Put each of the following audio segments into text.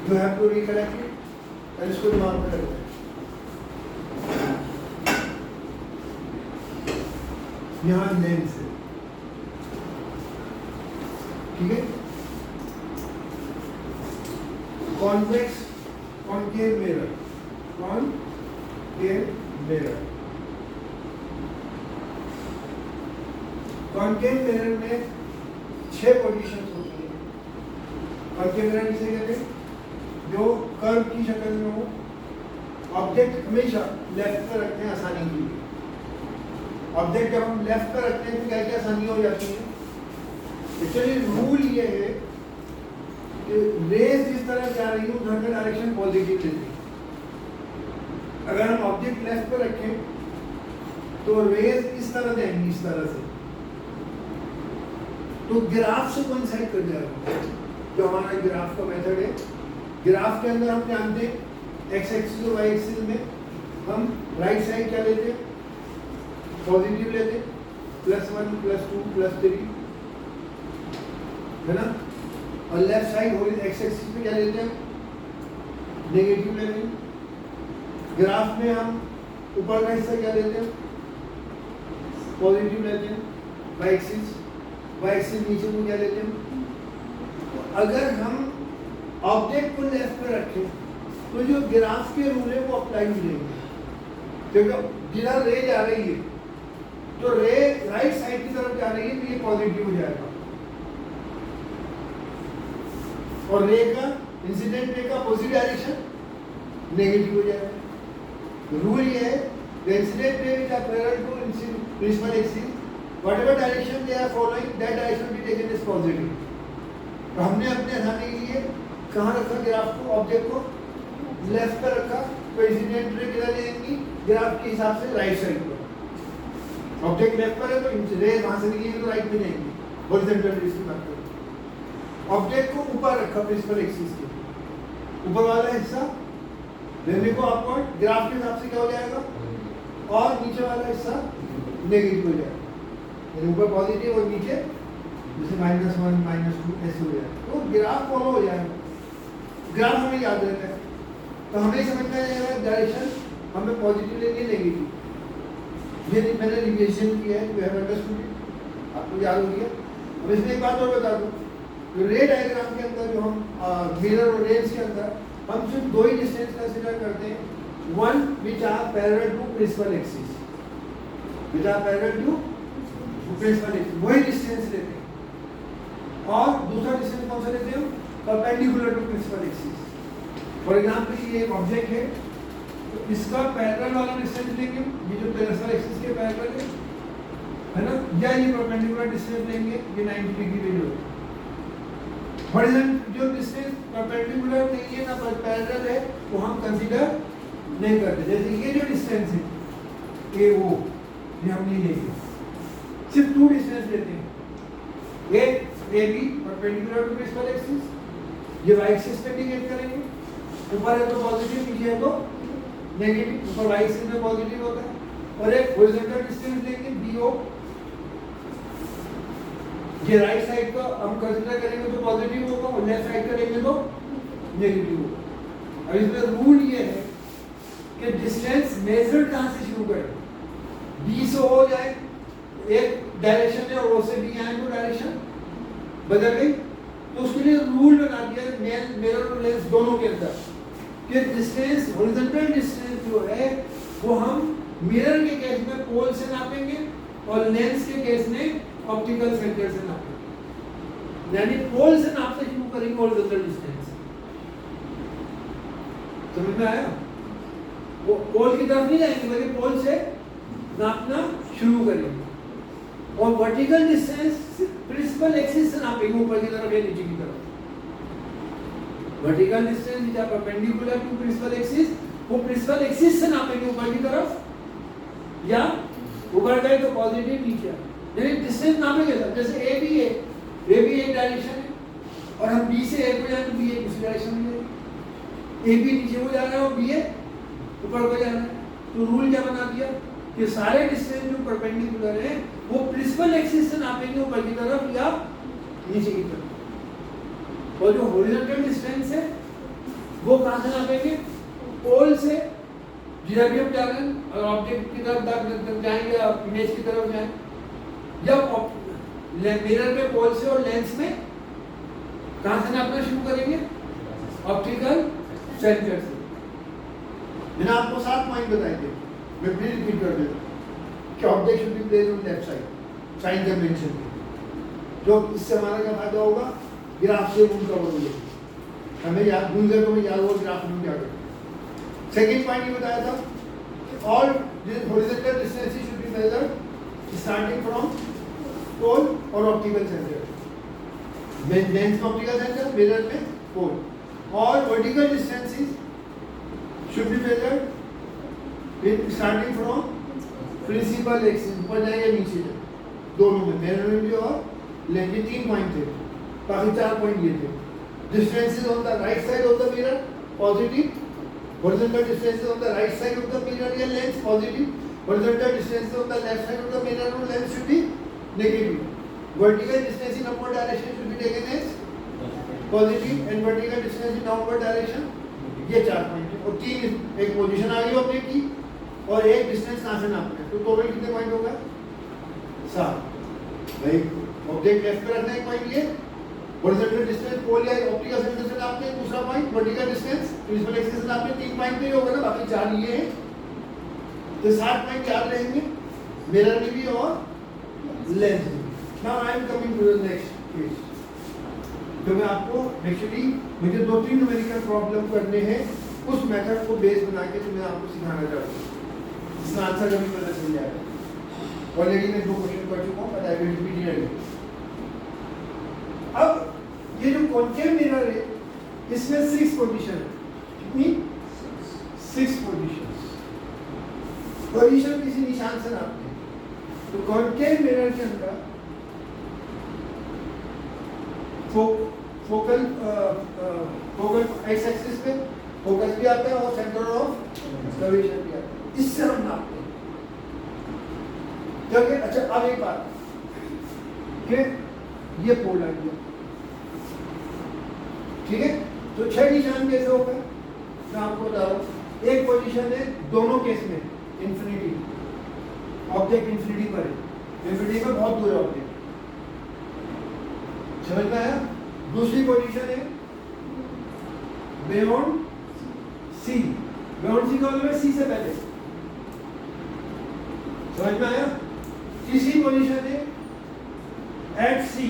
You have to recollect it और इसको दिमाग में रखना है। यहाँ लेंस है, ठीक है। Convex concave mirror, concave mirror, concave mirror में 6 पोजीशन होती है। कॉनकेव मिरर किसे कहते हैं? जो कर्व की शक्ल में हो, ऑब्जेक्ट हमेशा लेफ्ट पर रखते हैं आसानी के लिए। ऑब्जेक्ट जब हम लेफ्ट पर रखते हैं तो क्या क्या आसानी हो जाती है? एक्चुअली रूल ये है कि रेज जिस तरह जा रही है उधर का डायरेक्शन पॉजिटिव लेती है। अगर हम ऑब्जेक्ट लेफ्ट पर रखें तो रेज इस तरह जाएंगी, इस तरह से, तो ग्राफ से कोइंसाइड कर जाएगा। जो हमारा ग्राफ का मेथड है, ग्राफ के अंदर हम जानते हैं एक्स एक्सिस और वाई एक्सिस में हम राइट साइड क्या लेते हैं? पॉजिटिव लेते, +1 +2 +3, है ना। और लेफ्ट साइड होगी एक्स एक्सिस पे क्या लेते हैं? नेगेटिव लेते हैं। ग्राफ में हम ऊपर का हिस्सा क्या लेते हैं? पॉजिटिव लेते हैं। वाई एक्सिस नीचे को क्या लेते हैं? अगर हम ऑब्जेक्ट को लेफ्ट पे रखें तो जो ग्राफ के रूल है वो अप्लाई मिलेंगे, क्योंकि जिधर रे जा रही है तो रे राइट साइड की तरफ जा रही है तो ये पॉजिटिव हो जाएगा, और रे का इंसिडेंट रे का अपोजिट डायरेक्शन नेगेटिव हो जाएगा। रूल ये है the incident ray which are parallel to principal axis, whatever direction they are following, that direction will be taken as positive. तो हमने अपने आसानी के लिए कहाँ रखा ग्राफ को? ऑब्जेक्ट को लेफ्ट पर रखा, तो इंसिडेंट रे किधर जाएंगी? ग्राफ के हिसाब से राइट साइड पर। ऑब्जेक्ट लेफ्ट पर है तो रे वहां से निकलेगी तो राइट में जाएंगी, हॉरिजॉन्टल रेज की बात करें। ऑब्जेक्ट को ऊपर रखा प्रिंसिपल एक्सिस के ऊपर वाला हिस्सा लेने को आपको ग्राफ के हिसाब से क्या हो जाएगा, और नीचे वाला हिस्सा नेगेटिव हो जाएगा, यानी ऊपर पॉजिटिव और नीचे जैसे -1 -2 ऐसे हो जाएगा। तो ग्राफ फॉलो हो जाएगा, ग्राफ हमें याद रहता है। तो हमें समझना है डायरेक्शन हमें पॉजिटिव लेनी है नेगेटिव, ये मैंने रिविजन किया है, यू हैव अंडरस्टूड, आपको याद हो गया। अब इसमें एक बात और बता दूं, तो रे डायग्राम के अंदर जो हम मिरर और रेंज के अंदर हम सिर्फ 2 ही डिस्टेंस कंसीडर करते हैं, one which are parallel to principal axis, which are parallel to principal axis, वही डिस्टेंस लेते हैं। और दूसरा डिस्टेंस कौन सा लेते हैं? Perpendicular to principal axis. For example ये एक ऑब्जेक्ट है तो इसका पैरेलल वाला डिस्टेंस लेंगे, ये जो प्रिंसिपल एक्सिस के पैरेलल है ना, या ये परपेंडिकुलर डिस्टेंस लेंगे, ये 90 डिग्री पे जो हॉरिजॉन्टल जो डिस्टेंस परपेंडिकुलर नहीं है ना पैरेलल है वो हम कंसीडर नहीं करते। जैसे ये जो डिस्टेंस है ए ओ, ये हम नहीं लेंगे, सिर्फ 2 डिस्टेंस लेते हैं। एक A B perpendicular to principal axis, ये वाई एक्सिस पे इंडिकेट करेंगे, ऊपर है तो पॉजिटिव, नीचे है तो नेगेटिव, ऊपर वाई एक्सिस में पॉजिटिव होता है। और एक हॉरिजॉन्टल डिस्टेंस लेंगे बी ओ, ये राइट साइड को हम कंसीडर करेंगे तो पॉजिटिव होगा, और लेफ्ट साइड करेंगे तो नेगेटिव होगा। अब इसमें रूल ये है कि डिस्टेंस मेजर कहां से शुरू करें? बी से हो जाए, एक डायरेक्शन है, और ओ से बी आए तो डायरेक्शन बदल गई, तो उसके लिए रूल बना दिया मिरर और लेंस दोनों के अंदर कि डिस्टेंस हॉरिजॉन्टल डिस्टेंस जो है वो हम मिरर के केस में पोल से नापेंगे और लेंस के केस में ऑप्टिकल सेंटर से नापेंगे, यानी पोल से नापना शुरू करेंगे हॉरिजॉन्टल डिस्टेंस। समझ में आया? वो पोल की तरफ नहीं जाएंगे बल्कि पोल से नापना शुरू करेंगे, और वर्टिकल डिस्टेंस प्रिंसिपल एक्सिस से नापेंगे, ऊपर की तरफ या नीचे की तरफ। Vertical distance is perpendicular to principal axis, वो प्रिंसिपल एक्सिस से नापेंगे ऊपर की तरफ, या ऊपर गए तो पॉजिटिव, नीचे यानी डिस्टेंस नापेंगे सब। जैसे ए बी है, ए बी एक डायरेक्शन है, और हम बी से ए को जाए तो बी ए दूसरी डायरेक्शन में जाएगी, ए बी नीचे को जा रहा है और बी ए ऊपर को जा रहा है। तो रूल क्या बना दिया कि सारे डिस्टेंस जो परपेंडिकुलर है वो प्रिंसिपल एक्सिस से नापेंगे ऊपर की तरफ या नीचे की तरफ, और जो हॉरिजॉन्टल डिस्टेंस है वो कहाँ से नापेंगे? पोल से, जिधर भी हम जा रहे हैं, अगर ऑब्जेक्ट की तरफ जाएंगे या इमेज की तरफ जाएं, या मिरर में पोल से और लेंस में कहाँ से नापना शुरू करेंगे? ऑप्टिकल सेंटर से। मैंने आपको 7 पॉइंट बताए थे, मैं फिर रिपीट कर देता हूँ कि object should be placed on left side, sign convention के। जो इससे हमारा क्या फायदा होगा? ग्राफ से रूल कवर हो जाएगी, हमें याद भूल गए तो मैं याद हुआ ग्राफ में क्या करें। सेकेंड पॉइंट ये बताया था कि all horizontal distances should be measured starting from pole और ऑप्टिकल सेंटर। लेंस में ऑप्टिकल सेंटर, मिरर में पोल, और vertical distances should be measured starting from principal axis, ऊपर जाएंगे नीचे जाए, दोनों में, मिरर में भी और लेंस में। 3 पॉइंट थे, बाकी 4 पॉइंट ये थे। Distances on the right side of the mirror positive, horizontal distances on the right side of the mirror या lens positive, horizontal distances on the left side of the mirror और lens should be negative. Vertical distance in upward direction should be taken as positive and vertical distance in downward direction. ये 4 point है, और 3 एक position आ गई object की और एक distance कहाँ से नापना है, तो टोटल कितने पॉइंट होगा? 7। भाई ऑब्जेक्ट लेफ्ट पे रखना एक पॉइंट, ये हॉरिजॉन्टल डिस्टेंस पोल या ऑप्टिकल सेंटर से नापते हैं, दूसरा point vertical distance principal axis से नापते हैं। 3 पॉइंट पे ही होगा ना, बाकी 4 ये हैं, तो 7 पॉइंट याद रहेंगे मिरर में भी और लेंस में। Now I am coming to the next page, जो मैं आपको एक्चुअली मुझे 2-3 न्यूमेरिकल प्रॉब्लम करने हैं, उस मेथड को बेस बना के तो मैं आपको सिखाना चाहता हूँ, इसका आंसर कभी पता चल जाएगा। ऑलरेडी मैं 2 क्वेश्चन कर चुका हूँ, but I will repeat it again. अब ये जो कॉन्केव मिरर है, इसमें 6 पोजीशन है। कितनी? 6 पोजीशन किसी निशान से नापते हैं। तो कॉन्केव मिरर के अंदर फोकल एक्स एक्सिस पे फोकस भी आता है और सेंटर ऑफ कर्वेचर भी आता है, इससे हम नापते हैं। क्योंकि अच्छा, अब एक बात कि ये पोल आ गया, ठीक है, तो 6 निशान कैसे हो गए मैं आपको बता रहा हूँ। एक पोजीशन है दोनों केस में इंफिनिटी, ऑब्जेक्ट इंफिनिटी पर है, इंफिनिटी पर बहुत दूर है ऑब्जेक्ट, समझ में आया? दूसरी पोजीशन है बियॉन्ड सी, बियॉन्ड सी का मतलब है सी से पहले, समझ में आया? तीसरी पोजीशन है एट सी,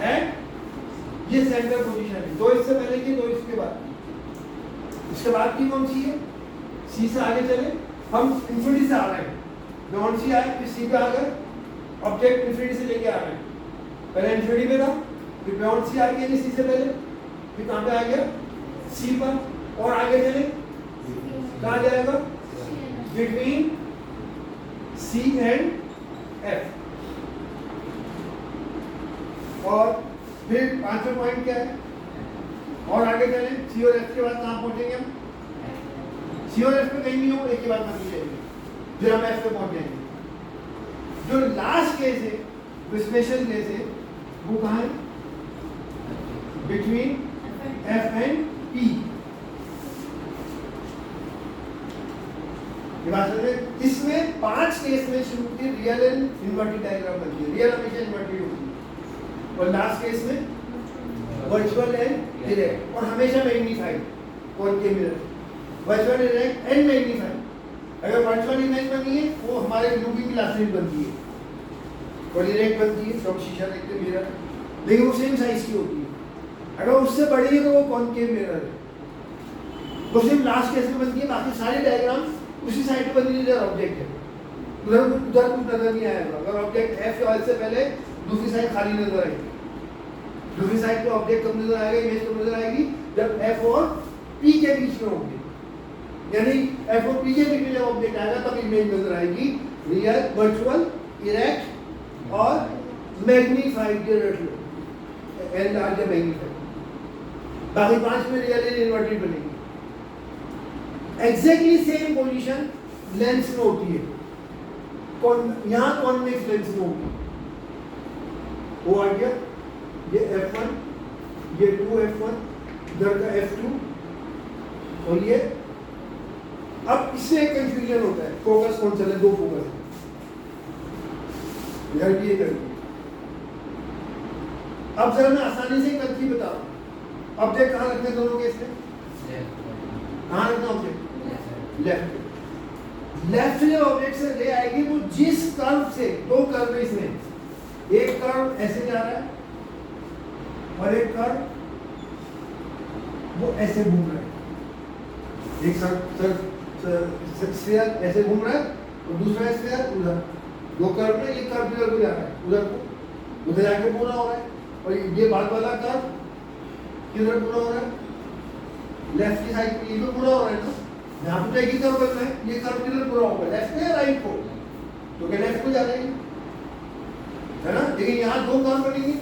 एट ये सेंटर पोजीशन है, 2 इससे पहले की 2 इसके बाद, इसके बाद की कौन सी है? सी से आगे चले, हम इंफिनिटी से आ रहे हैं, बियॉन्ड सी आए फिर सी पे आ गए, ऑब्जेक्ट इंफिनिटी से लेके आ रहे हैं, पहले इंफिनिटी पे था, फिर बियॉन्ड सी आ गया सी से पहले, फिर कहाँ पे आ गया? सी पर, और आगे चले कहाँ जाएगा? Between C and F. और फिर 5वां पॉइंट क्या है? और आगे चले, सी और एफ के बाद कहाँ पहुंचेंगे हम? सी और एफ पे कहीं नहीं हो, एक के बाद बाकी जाएंगे, फिर हम एफ पे पहुंच जाएंगे। जो लास्ट केस है, जो स्पेशल केस है, वो कहाँ है? Between F and P. इसमें 5 केस में शुरू की रियल एंड इन्वर्टेड डायग्राम बनती है, रियल हमेशा इन्वर्टेड होती है, और लास्ट केस में वर्चुअल एंड डायरेक्ट, और हमेशा magnified concave mirror, virtual direct and magnified. अगर वर्चुअल इमेज बनी है वो हमारे लूपिंग ग्लास में बनती है, और डायरेक्ट बनती है तो शीशा देखते मिरर, लेकिन वो सेम साइज की होती है। अगर उससे बड़ी है तो वो कॉन्केव मिरर है, वो सिर्फ लास्ट केस में बनती है, बाकी सारे डायग्राम उसी साइड पे बनी है ऑब्जेक्ट है, उधर कुछ नजर नहीं आएगा। अगर ऑब्जेक्ट एफ या से पहले दूसरी साइड खाली नजर आएगी, दूसरी साइड पे ऑब्जेक्ट कब नजर आएगा, इमेज कब नजर आएगी? जब एफ और पी के बीच में होंगे, यानी एफ और पी के बीच में जब ऑब्जेक्ट आएगा तब इमेज नजर आएगी, रियल, वर्चुअल, इरेक्ट और मैग्नीफाइड एंड लार्जर मैग्नीफाइड। बाकी 5 में रियल एंड इन्वर्टेड बनेगी। एग्जैक्टली सेम पोजीशन लेंस में होती है, यहाँ कॉन्वेक्स लेंस में होगी, वो आ गया ये f1, ये 2f1, इधर का f2, और ये अब इससे एक कंफ्यूजन होता है, फोकस कौन चले, दो फोकस है, इधर भी इधर भी। अब जरा मैं आसानी से एक चीज बता रहा हूं, ऑब्जेक्ट कहाँ रखने दोनों केस में, कहाँ रखना ऑब्जेक्ट, लेफ्ट। लेफ्ट से ऑब्जेक्ट से ले आएगी वो जिस कर्व से, दो कर्व इसमें, एक कर्व ऐसे जा रहा है और एक कर्व वो ऐसे घूम रहा है, एक स्फीयर ऐसे घूम रहा है और दूसरा स्फीयर उधर, दो कर्व में ये कर्व इधर को जा रहा है, उधर को उधर जाके पूरा हो रहा है, और ये बाद वाला कर्व किधर पूरा हो रहा है, लेफ्ट की साइड पे, ये तो पूरा हो रहा है ना, यहाँ पे एक ही कर्व बनना है, ये कर्व किधर पूरा होगा, लेफ्ट में या राइट को, तो क्या लेफ्ट को जा रही है ना, लेकिन यहाँ दो कर्व बनेंगे,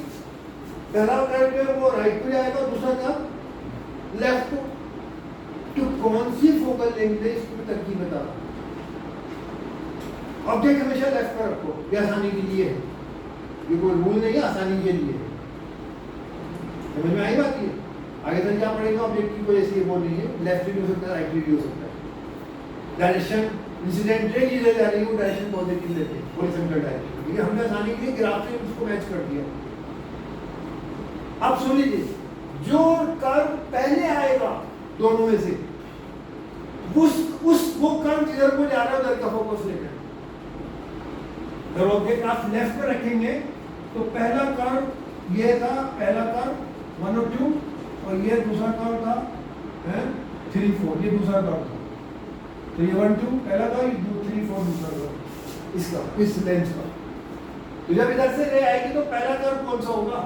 पहला कर्व जो है वो राइट को जाएगा और दूसरा कर्व लेफ्ट को। तो कौन सी फोकल लेंथ है इसको तरकीब बता रहा हूं। ऑब्जेक्ट हमेशा लेफ्ट पर रखो, ये आसानी के लिए है, ये कोई रूल नहीं है, आसानी के लिए है। समझ में आई बात ये? आगे चल क्या पड़ेगा, ऑब्जेक्ट की कोई ऐसी वो नहीं है, लेफ्ट भी हो सकता है, राइट भी हो सकता है। डायरेक्शन इंसिडेंट रे चीजें जा रही है, वो डायरेक्शन पॉजिटिव लेते हैं, हॉरिजॉन्टल डायरेक्शन, ठीक है, हमने आसानी के लिए ग्राफ से उसको मैच कर दिया। अब सुन लीजिए, जो कर्व पहले आएगा दोनों में से, उस वो कर्व जिधर को जा रहा है उधर का फोकस लेना है। अगर ऑब्जेक्ट आप लेफ्ट पे रखेंगे तो पहला कर्व ये था, पहला कर्व 1 और 2, और ये दूसरा कर्व था 3 4, ये दूसरा कर्व था, तो ये 1 2 पहला कर्व, 2 3 4 दूसरा कर्व, इसका इस लेंथ का। तो जब इधर से रे आएगी तो पहला कर्व कौन सा होगा,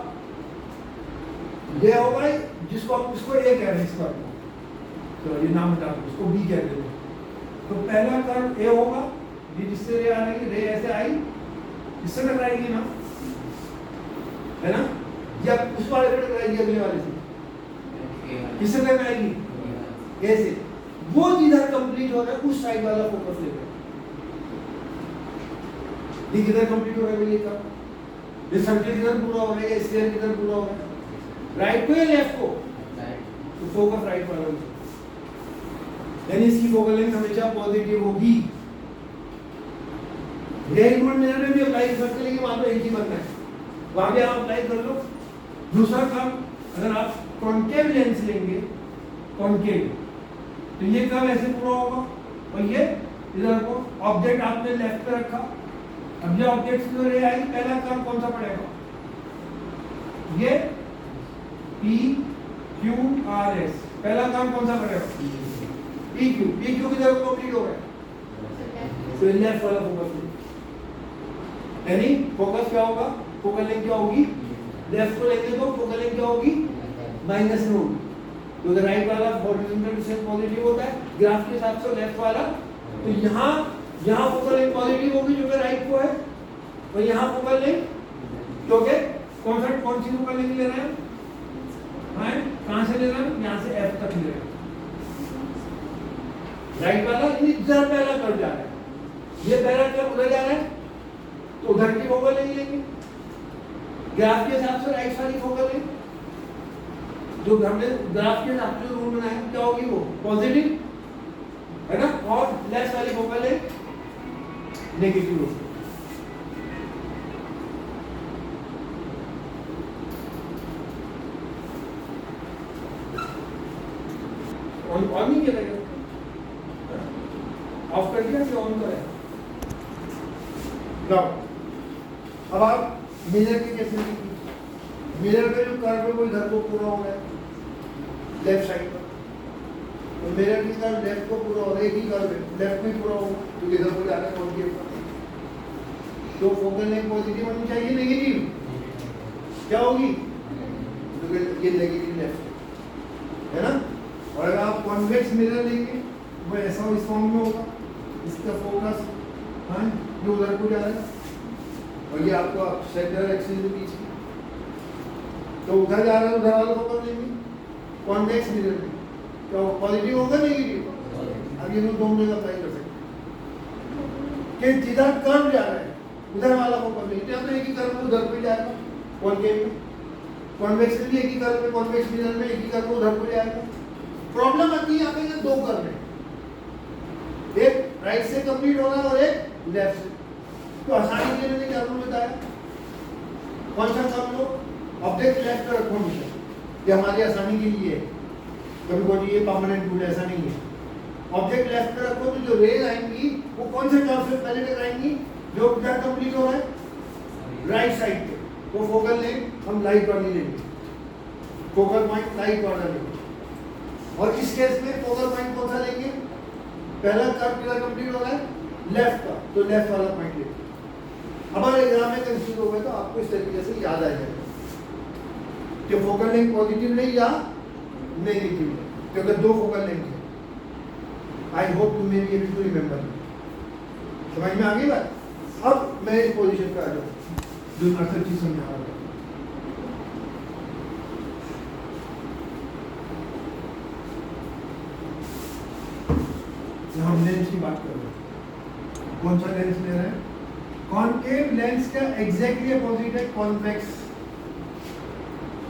ये होगा जिसको हम इसको ए कह रहे हैं, इस कर्व को, तो ये नाम हटा दो, इसको बी कह देते हैं। तो पहला कर्व ए होगा, ये जिससे रे आ रही है, रे ऐसे आई, इससे टकराएगी ना, है ना, या उस वाले पे टकराएगी, अगले वाले से किससे टकराएगी, ए से। वो जिधर कंप्लीट हो रहा है उस साइड वाला फोकस लेकर, ये किधर कंप्लीट हो रहा है, ये कर्व, ये सर्किल किधर पूरा हो रहा है, ये स्फीयर किधर पूरा हो रहा है, राइट को या लेफ्ट को, तो फोकस राइट वाला होगा, यानी इसकी फोकल लेंथ हमेशा पॉजिटिव होगी। रियल वर्ल्ड मिरर में भी अप्लाई कर सकते हैं, लेकिन वहां पे एक ही बनना है, वहां भी आप अप्लाई कर लो। दूसरा काम, अगर आप कॉन्केव लेंस लेंगे, कॉन्केव, तो ये कर्व ऐसे पूरा होगा और ये इधर को, ऑब्जेक्ट आपने लेफ्ट पे रखा, अब ये ऑब्जेक्ट की रे आई, पहला कर्व कौन सा पड़ेगा, ये P Q R S, पहला कर्व कौन सा पड़ेगा, PQ किधर कंप्लीट हो रहा है, तो लेफ्ट वाला फोकस, यानी फोकस क्या होगा, फोकल लेंथ क्या होगी, लेफ्ट को लेंगे तो फोकल लेंथ क्या होगी, माइनस में होगी, तो राइट वाला हॉरिजॉन्टल डिस्टेंस पॉजिटिव होता है ग्राफ के हिसाब से, लेफ्ट वाला, तो यहाँ फोकल लेंथ पॉजिटिव होगी जो कि राइट को है, और यहाँ फोकल लेंथ जो कि कौन सी फोकल लेंथ ले रहे हैं, कहां से ले रहे हैं, यहाँ से F तक ले रहे हैं, राइट वाला इधर पहला कर्व जा रहा है, ये पहला कर्व उधर जा रहा है, तो उधर की फोकल लेंथ लेंगे ग्राफ के हिसाब से, राइट वाली फोकल लेंथ जो हमने ग्राफ के हिसाब से रूल बनाया क्या होगी, वो पॉजिटिव है ना, और लेफ्ट वाली फोकल लेंथ नेगेटिव होगी। ऑन नहीं किया था, ऑफ कर दिया कि ऑन करें। अब आप मिरर के कैसे देखिए, मिरर का जो कर्व है वो इधर को पूरा हो रहा है, लेफ्ट साइड पर, तो मिरर की कर्व लेफ्ट को पूरा हो रहा है, एक ही कर्व है, लेफ्ट में पूरा होगा, तो इधर को जा रहा है कॉन्केव पर, तो फोकल लेंथ पॉजिटिव होनी चाहिए, नेगेटिव क्या होगी, तो ये नेगेटिव लेफ्ट है ना। और अगर आप कॉन्वेक्स मिरर लेंगे वो ऐसा इस फॉर्म में होगा, इसका फोकस जो उधर को जा रहा है, और ये आपका सेंटर एक्सिस के बीच में, तो उधर जा रहा है, उधर वाला फोकस लेंगे। कॉन्वेक्स मिरर में क्या पॉजिटिव होगा, नेगेटिव, अब ये लोग दोनों में अप्लाई कर सकते हैं कि जिधर कर्व जा रहा है उधर वाला फोकस लेंगे, तो एक ही कर्व में उधर को जाएगा, कॉन्केव में, कॉन्वेक्स में भी एक ही कर्व में, कॉन्वेक्स मिरर में एक ही कर्व उधर को जाएगा, प्रॉब्लम आती है यहाँ पे दो कर रहे हैं, एक राइट से कंप्लीट हो रहा है और एक लेफ्ट से। तो आसानी के लिए मैंने क्या रूल बताया, कौन सा काम लो, ऑब्जेक्ट लेफ्ट का रखो हमेशा, ये हमारी आसानी के लिए है। कभी कोई ये परमानेंट रूल ऐसा नहीं है। ऑब्जेक्ट लेफ्ट पर रखो तो जो रेज आएंगी वो कौन से कर्व से पहले तक आएंगी, जो क्या कंप्लीट हो रहा है राइट साइड पे, वो फोकल लेंथ हम लाइट वाली लेंगे, फोकल पॉइंट लाइट वाला लेंगे। और इस केस में फोकल पॉइंट कौन सा लेंगे, पहला कर्व किधर कंप्लीट हो रहा है लेफ्ट का, तो लेफ्ट वाला पॉइंट लेंगे। अब अगर एग्जाम में कंफ्यूज हो गए तो आपको इस तरीके से याद आ जाएगा कि फोकल लेंथ पॉजिटिव नहीं या नेगेटिव है, क्योंकि दो फोकल लेंथ है। I hope to may be able to remember. समझ में आ गई बात। अब मैं इस पोजीशन पे आ जाऊँ जो असल चीज समझा रहा हूँ। हम लेंस की बात कर रहे हैं, कौन सा लेंस ले रहे हैं, कॉनकेव लेंस का एग्जैक्टली अपोजिट है convex,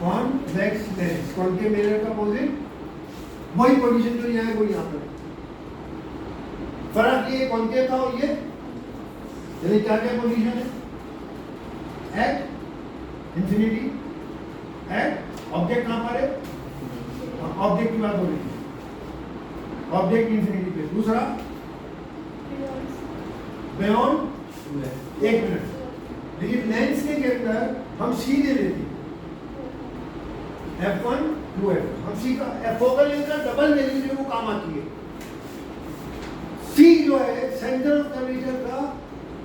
convex lens, concave mirror का अपोजिट वही पोजीशन जो यहाँ है वो यहाँ पर। फर्क ये कॉनकेव था और ये, यानी क्या क्या पोजीशन है, एट इंफिनिटी, एट ऑब्जेक्ट कहाँ पर है, ऑब्जेक्ट की बात हो रही है, ऑब्जेक्ट इंफिनिटी पे। दूसरा बियॉन्ड, एक मिनट, लेकिन लेंस के अंदर हम सीधे लेते हैं F1 टू F, हम सी का फोकल लेंथ का डबल वैल्यू जो वो काम आती है। सी जो है सेंटर ऑफ कर्वेचर का,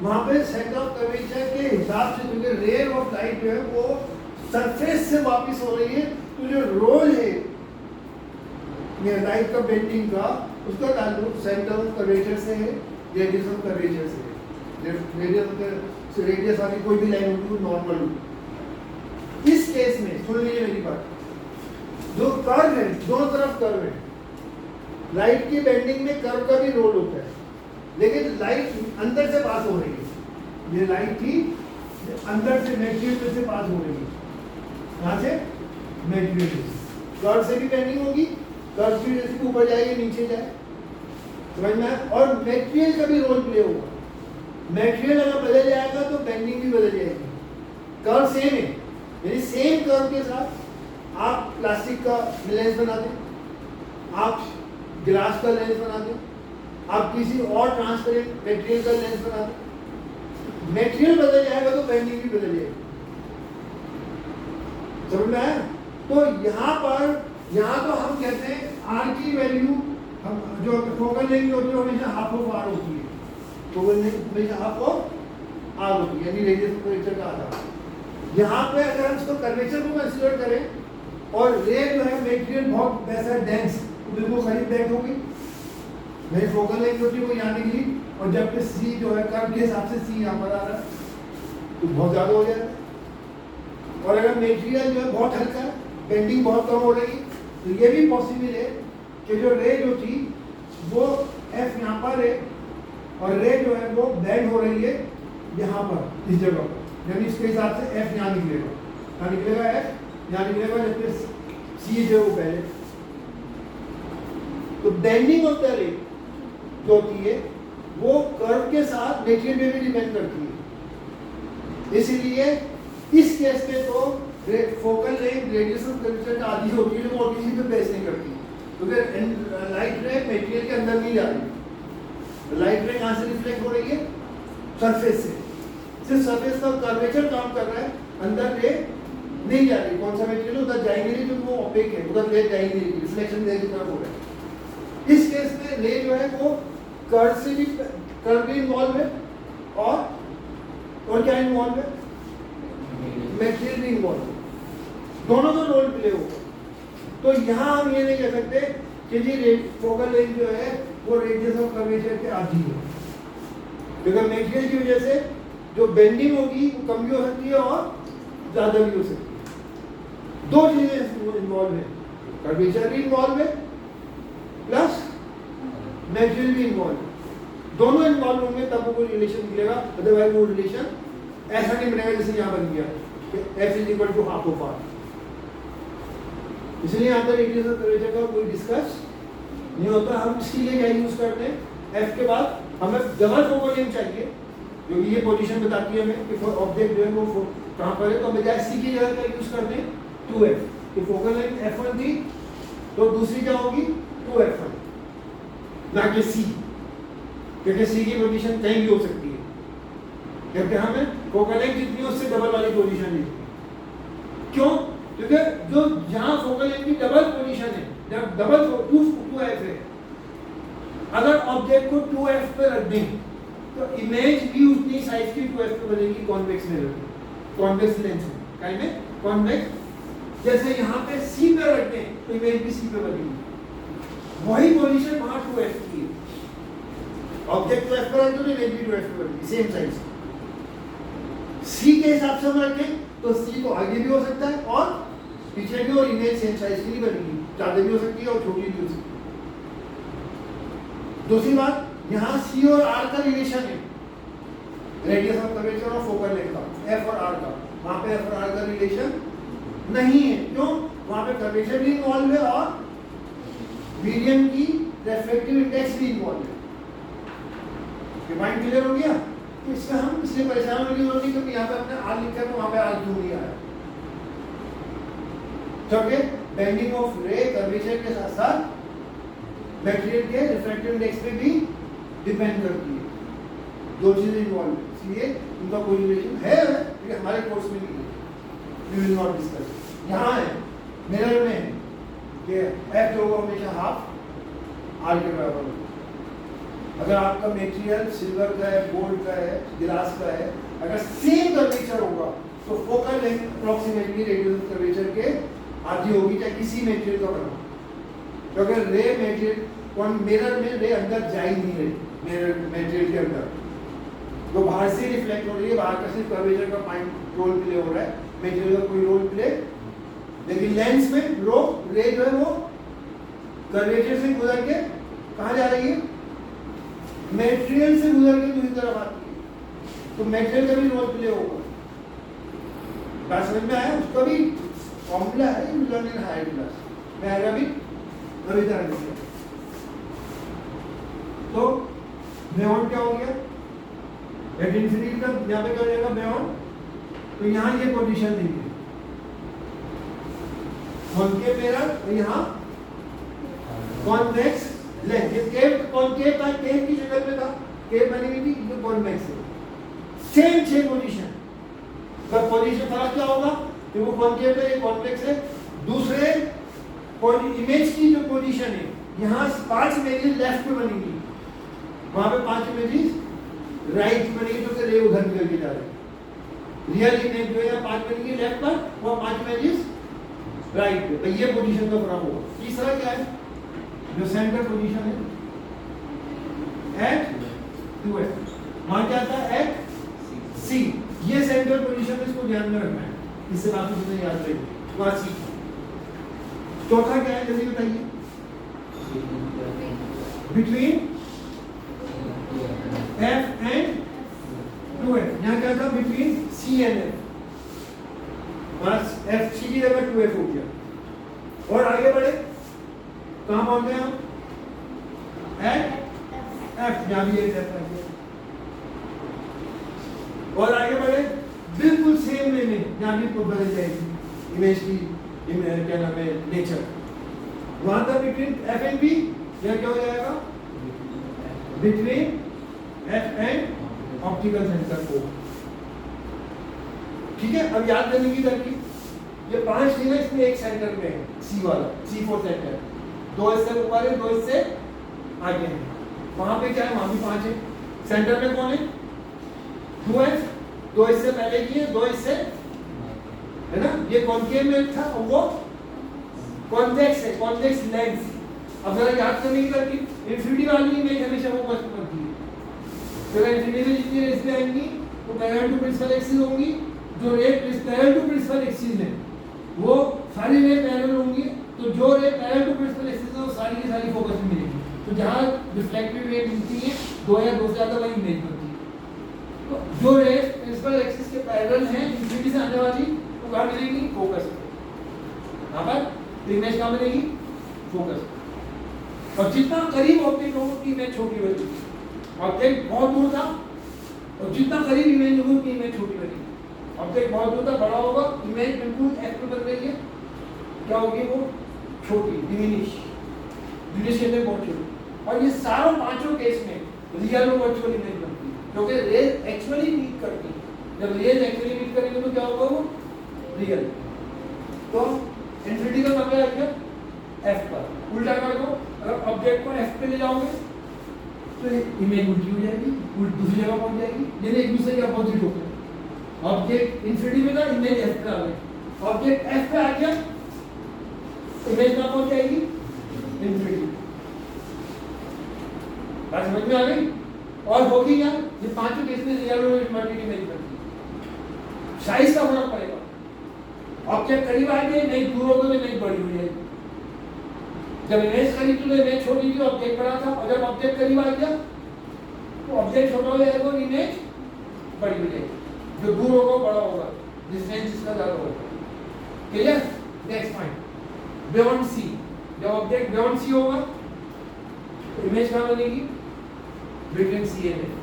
वहां पे सेंटर ऑफ कर्वेचर के हिसाब से क्योंकि रे ऑफ लाइट जो है वो सरफेस से वापस हो रही है, तो जो रोल है ये लाइट का बेंडिंग का, उसका ताल्लुक सेंटर ऑफ कर्वेचर से है, रेडियस ऑफ कर्वेचर से है। रेडियस वाली कोई भी लाइन होगी वो नॉर्मल होगी। इस केस में सुन लीजिए मेरी बात, जो कर्व है दोनों तरफ कर्व है, लाइट की बेंडिंग में कर्व का भी रोल होता है, लेकिन लाइट अंदर से पास हो रही है। ये लाइट थी अंदर से मेटेरियल से पास हो रही है, कहाँ से, मेटेरियल से। कर्व से भी बेंडिंग होगी, कर्व की वजह से ऊपर जाएगी नीचे जाए, समझ में आया? और मेटेरियल का भी रोल प्ले होगा। मेटेरियल अगर बदल जाएगा तो बेंडिंग भी बदल जाएगी। कर्व सेम है, यानी सेम कर्व के साथ आप प्लास्टिक का लेंस बना दें, आप ग्लास का लेंस बना दें, आप किसी और ट्रांसपेरेंट मेटेरियल का लेंस बना दें, मेटेरियल बदल जाएगा तो बेंडिंग भी बदल जाएगी। समझ में आया? तो यहाँ तो हम कहते हैं आर की वैल्यू, हम जो फोकल लेंथ होती है हमेशा हाफ ऑफ आर होती है, फोकल लेंथ हमेशा हाफ ऑफ आर होती है, यानी रेडियस ऑफ कर्वेचर का आधा। यहाँ पे अगर हम इसको कर्वेचर को कंसीडर करें और रे जो है मेटेरियल बहुत वैसा डेंस, तो बिल्कुल करीब बैठ होगी, मेरी फोकल लेंथ होती है वो यहाँ निकली, और जब पे सी जो है कर्व के हिसाब से सी यहाँ पर आ रहा है तो बहुत ज़्यादा हो जाएगा। और अगर मेटेरियल जो है बहुत हल्का है, बेंडिंग बहुत कम हो रही है, तो ये भी पॉसिबल है कि जो रे जो थी वो एफ यहाँ पर है और रे जो है वो बेंड हो रही है यहाँ पर, इस जगह पर, यानी इसके हिसाब से एफ यहाँ निकलेगा, यहाँ निकलेगा एफ, यहाँ निकलेगा जबकि सी जो है वो पहले। तो बेंडिंग ऑफ द रे जो होती है वो कर्व के साथ मेटेरियल पे भी डिपेंड करती है। इसीलिए इस केस में तो focal length radius of curvature का आधी होती है, वो किसी पे बेस नहीं करती, क्योंकि लाइट रे मेटेरियल के अंदर नहीं जा रही। लाइट रे कहाँ से रिफ्लेक्ट हो रही है, सरफेस से, सिर्फ सरफेस का कर्वेचर काम कर रहा है, अंदर रे नहीं जा रही। कौन सा मेटेरियल उधर जाएंगे नहीं, क्योंकि वो ओपेक है, उधर रे जाएंगे नहीं, रिफ्लेक्शन रे की तरफ हो रहा है। इस केस में रे जो है वो कर्व से भी, कर्व भी इन्वॉल्व है और क्या इन्वॉल्व है, मेटेरियल भी इन्वॉल्व है, दोनों का रोल प्ले होगा। तो यहाँ हम ये नहीं कह सकते कि जी फोकल लेंथ जो है वो रेडियस ऑफ कर्वेचर के आधी है, क्योंकि मेटेरियल की वजह से जो बेंडिंग होगी वो कम भी हो सकती है और ज़्यादा भी हो सकती है। दो चीज़ें इन्वॉल्व है, कर्वेचर भी इन्वॉल्व है प्लस मेटेरियल भी इन्वॉल्व है, दोनों इन्वॉल्व होंगे तब वो कोई रिलेशन मिलेगा, अदरवाइज वो रिलेशन ऐसा नहीं बनेगा जैसे यहाँ बन गया F is equal to half of R. इसलिए यहाँ पर रेडियस ऑफ कर्वेचर का कोई डिस्कस नहीं होता। हम इसके लिए क्या यूज करते हैं, एफ के बाद हमें डबल फोकल लेंथ चाहिए, क्योंकि ये पोजीशन बताती है हमें कि ऑब्जेक्ट जो है वो कहाँ पर है। तो बजाय सी की जगह का यूज करते हैं 2f। तो फोकल लेंथ f1 थी, तो दूसरी क्या होगी 2f1, ना कि सी, क्योंकि सी की पोजीशन कहीं भी हो सकती है, क्योंकि हमें फोकल लेंथ जितनी उससे डबल वाली पोजीशन ली। क्यों? क्योंकि जो जहां फोकल लेंथ की डबल पोजीशन है, जब डबल 2f है, अगर ऑब्जेक्ट को 2f पे रख दें तो इमेज भी उतनी साइज की 2f पे बनेगी कॉन्वेक्स मिरर, कॉन्वेक्स लेंस में, काहे में कॉन्वेक्स। जैसे यहाँ पे C पे रख दें तो इमेज भी C पे बनेगी, वही पोजीशन वहां 2f की है। ऑब्जेक्ट 2f पे रख दो तो इमेज भी 2f पे बनेगी, सेम साइज। C के हिसाब से हम रखें तो C तो आगे भी हो सकता है और पीछे भी, और इमेज सेम साइज की नहीं बनेगी, ज्यादा भी हो सकती है और छोटी भी हो सकती है। दूसरी बात, यहाँ C और R का रिलेशन है, रेडियस ऑफ कर्वेचर और फोकल लेंथ का, F और R का। वहां पे F और R का रिलेशन नहीं है। क्यों? वहां पे कर्वेचर भी इन्वॉल्व है और मीडियम की रिफ्रैक्टिव इंडेक्स भी इन्वॉल्व है। पॉइंट क्लियर हो गया? तो इसका हम इसलिए परेशान होने की जरूरत नहीं, क्योंकि यहाँ पे अपने R लिखा है तो वहां पे R क्यों नहीं आया। क्योंकि बेंडिंग ऑफ रे कर्वेचर के साथ साथ मटेरियल के रिफ्रैक्टिव इंडेक्स पे भी डिपेंड करती है, दो चीजें इन्वॉल्व है, इसलिए उनका कोई रिलेशन है लेकिन हमारे कोर्स में नहीं है, वी विल नॉट डिस्कस। यहाँ है मिरर में है कि एफ जो होगा हमेशा हाफ आर के बराबर होगा। अगर आपका मटेरियल सिल्वर का है, गोल्ड का है, गिलास का है, अगर सेम कर्वेचर होगा तो focal length approximately radius of curvature के आधी होगी, चाहे किसी मटेरियल का बना। तो अगर रे मटेरियल मिरर में रे अंदर जा ही नहीं रही, मिरर मटेरियल के अंदर तो बाहर से रिफ्लेक्ट हो रही है, बाहर का सिर्फ कर्वेचर का पॉइंट रोल प्ले हो रहा है, मटेरियल का कोई रोल प्ले। लेकिन लेंस में रे जो है वो कर्वेचर से गुजर के कहाँ जा रही है, मटेरियल से गुजर के दूसरी तरफ आती है, तो मटेरियल का भी रोल प्ले होगा। बात समझ में आया? उसका भी फॉर्मूला है, लर्न इन हायर क्लास में आएगा भी अभी तरह से। तो बियॉन्ड क्या हो गया, एट इंफिनिटी का यहाँ पे क्या हो जाएगा बियॉन्ड, तो यहाँ ये पोजीशन देंगे कॉनकेव मिरर, तो यहाँ कॉन्वेक्स लेंस। ये केव कॉनकेव था, केव की शक्ल में था, केव बनी हुई थी, ये कॉन्वेक्स है। सेम छह पोजीशन, पर पोजीशन फर्क क्या होगा कि वो कॉनकेव है, ये कॉन्वेक्स है। दूसरे इमेज की जो पोजीशन है, यहाँ 5 इमेजेस लेफ्ट में बनेंगी, वहां पे 5 इमेजेस राइट में बनेगी, जो रे उधर निकल के जा रहे हैं। रियल इमेज जो है 5 बनेगी लेफ्ट पर, वो 5 इमेजेस राइट पे, तो ये पोजीशन का फर्क होगा। तीसरा क्या है, जो सेंटर पोजीशन है एट 2f, वहां क्या था एट c, ये सेंटर पोजीशन इसको ध्यान में रखना है, इससे बाकी चीजें याद रहेगी। वहां c। चौथा क्या है जल्दी बताइए, बिटवीन f एंड 2f। यहाँ क्या था, बिटवीन c एंड f, बस f c की जगह 2f हो गया। और आगे बढ़े, कहाँ पहुंच गए हम, एट f, यहाँ भी एक f आ गया। और आगे बढ़े बिल्कुल सेम वे में, यहाँ भी बदल जाएगी इमेज की क्या नाम है नेचर। वहां था बिटवीन f एंड b, यह क्या हो जाएगा between f and optical centre को। ठीक है, अब याद करने की तरकीब, ये 5 थी ना, इसमें एक सेंटर में है C वाला, C4 सेंटर, 2 इससे ऊपर है, 2 इससे आगे है। वहां पे क्या है, वहां भी 5 है। सेंटर में कौन है, 2f, 2 इससे पहले की है, 2 इससे, है ना, ये कॉनकेव में था और वो कॉन्वेक्स है, कॉन्वेक्स लेंस। अब जरा याद करने की तरकीब, इंफिनिटी वाली इमेज हमेशा वो मस्त बनती है। तो इंफिनिटी में जितनी रेस पे आएंगी वो पैरेलल टू प्रिंसिपल एक्सिस होंगी, जो ray parallel to principal axis है वो सारी रे पैरेलल होंगी, तो जो ray parallel to principal axis है वो सारी की सारी फोकस में मिलेगी। तो जहां रिफ्लेक्टिव रे मिलती है 2 या 2 से ज्यादा वही इमेज बनती है। तो जो रे प्रिंसिपल एक्सिस के पैरेलल हैं इंफिनिटी से आने वाली, वो कहाँ मिलेगी, फोकस पे। यहाँ पर तो इमेज कहाँ मिलेगी, फोकस। और जितना करीब ऑब्जेक्ट होगा उतनी इमेज छोटी बनेगी। ऑब्जेक्ट बहुत दूर था और जितना करीब इमेज होगी उतनी इमेज छोटी बनेगी। ऑब्जेक्ट बहुत दूर था, बड़ा होगा, इमेज बिल्कुल एक्ट बन रही है, क्या होगी वो छोटी, डिमिनिश में बहुत छोटी। और ये सारों पांचों केस में रियल और वर्चुअल इमेज बनती है, क्योंकि रेज एक्चुअली मीट करती है। जब रेज एक्चुअली मीट करेंगे तो क्या होगा वो रियल। तो इन्फिनिटी का मतलब है क्या एफ पर। उल्टा कर दो, अगर ऑब्जेक्ट को एफ पे ले जाओगे तो इमेज उल्टी हो जाएगी, दूसरी जगह पहुंच जाएगी, यानी एक दूसरे के अपोजिट होकर। ऑब्जेक्ट इन्फिनिटी में था, इमेज एफ पे आ गई। ऑब्जेक्ट एफ पे आ गया, इमेज कहां पहुंच जाएगी इन्फिनिटी। बात समझ में आ गई? और होगी क्या, ये पांचों केस में रियल और इमेजिनरी इमेज बनती है। साइज का फर्क पड़ेगा। ऑब्जेक्ट करीब आएंगे, नहीं दूर होगा तो इमेज बड़ी हो जाएगी। जब इमेज करीब थी तो इमेज छोटी थी, ऑब्जेक्ट बड़ा था, और जब ऑब्जेक्ट करीब आ गया तो ऑब्जेक्ट छोटा हो जाएगा और इमेज बड़ी हो जाएगी। जो दूर होगा बड़ा होगा, डिस्टेंस इसका ज्यादा होगा। Clear? Next point, beyond C. जब ऑब्जेक्ट बियॉन्ड सी होगा तो इमेज कहां बनेगी बिटवीन सी एंड एफ।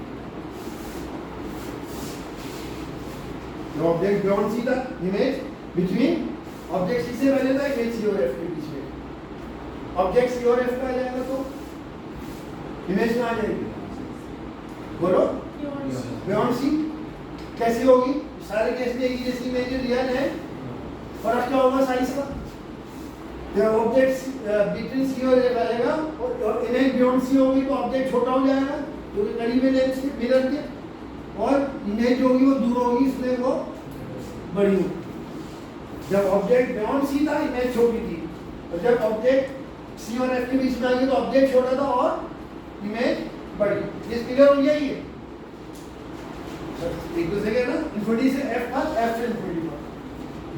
जो ऑब्जेक्ट बियॉन्ड सी था, इमेज बिटवीन ऑब्जेक्ट सी से पहले था, इमेज सी और एफ के बीच में। ऑब्जेक्ट सी और एफ का आ जाएगा तो इमेज कहां आ जाएगी, बोलो बियॉन्ड सी। कैसी होगी? सारे केस में एक जैसी इमेज रियल है, फर्क क्या होगा साइज का। जब ऑब्जेक्ट बिटवीन सी और एफ आएगा और इमेज बियॉन्ड सी होगी तो ऑब्जेक्ट छोटा हो जाएगा क्योंकि करीब में लेंस के मिरर के, और इमेज जो होगी वो दूर होगी, इसलिए वो बड़ी होगी। जब ऑब्जेक्ट बियॉन्ड सी था, इमेज छोटी थी, और जब ऑब्जेक्ट सी और एफ के बीच में आ गई तो ऑब्जेक्ट छोटा था और इमेज बड़ी। ये क्लियर हो गया? ये एक दूसरे के ना, इन्फिनिटी से एफ था, एफ से इन्फिनिटी था।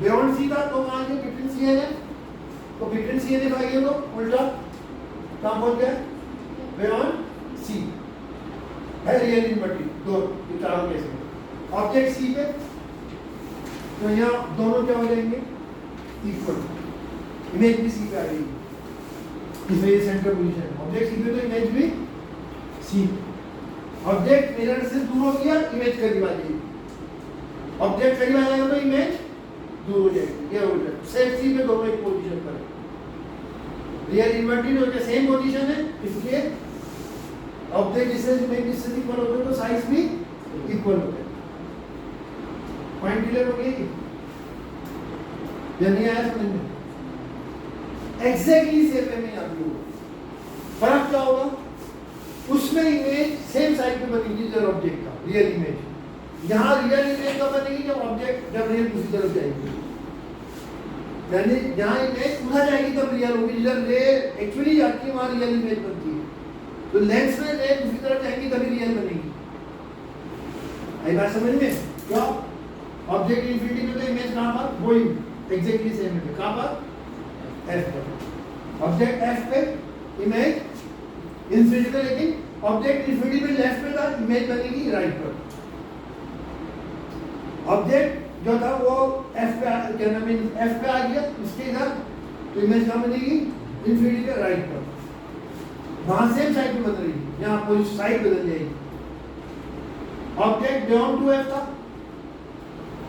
बियॉन्ड सी था तो कहां गए बिटवीन सी एंड एफ, तो बिटवीन सी एंड एफ आ गया तो उल्टा कहां पहुंच गया बियॉन्ड सी है रियल इन्फिनिटी। दो चारों केस में ऑब्जेक्ट सी पे तो यहाँ दोनों क्या हो जाएंगे इक्वल, इमेज भी सी पे आ जाएगी, इसलिए ये सेंटर पोजीशन है। ऑब्जेक्ट सी पे तो इमेज भी सी। ऑब्जेक्ट मिरर से दूर हो गया, इमेज करीब आ जाएगी। ऑब्जेक्ट करीब आ जाएगा तो इमेज दूर हो जाएगी। ये हो जाएगा सेम सी पे दोनों एक पोजीशन पर है। रियल इन्वर्टेड हो गया, सेम पोजीशन है, इसलिए object distance image distance equal होते हैं तो साइज भी इक्वल होते हैं। पॉइंट क्लियर हो गया? या नहीं आया समझ में? एग्जैक्टली सेम वे में आप लोग फर्क क्या होगा, उसमें इमेज सेम साइड पे बनेगी जब ऑब्जेक्ट का रियल इमेज। यहाँ रियल इमेज कब बनेगी जब रियल दूसरी तरफ जाएगी, यानी जहाँ इमेज उधर जाएगी तब रियल होगी। जब रे एक्चुअली जाती है वहाँ रियल इमेज बनती है, तो लेंस में रे दूसरी तरफ जाएगी तभी रियल बनेगी। आई बात समझ में? क्या ऑब्जेक्ट इन्फिनिटी में तो इमेज कहाँ पर वही एग्जैक्टली सेम है, कहाँ पर एफ पर। ऑब्जेक्ट एफ पे इमेज इन्फिनिटी पे, लेकिन ऑब्जेक्ट इन्फिनिटी में लेफ्ट पे था, इमेज बनेगी राइट पर। ऑब्जेक्ट जो था वो एफ पे क्या नाम है एफ पे आ गया, इसके इधर तो इमेज कहाँ बनेगी इन्फिनिटी के राइट पर। वहां सेम साइड पे बन रही है, यहाँ कोई साइड बदल जाएगी। ऑब्जेक्ट बियॉन्ड टू एफ था,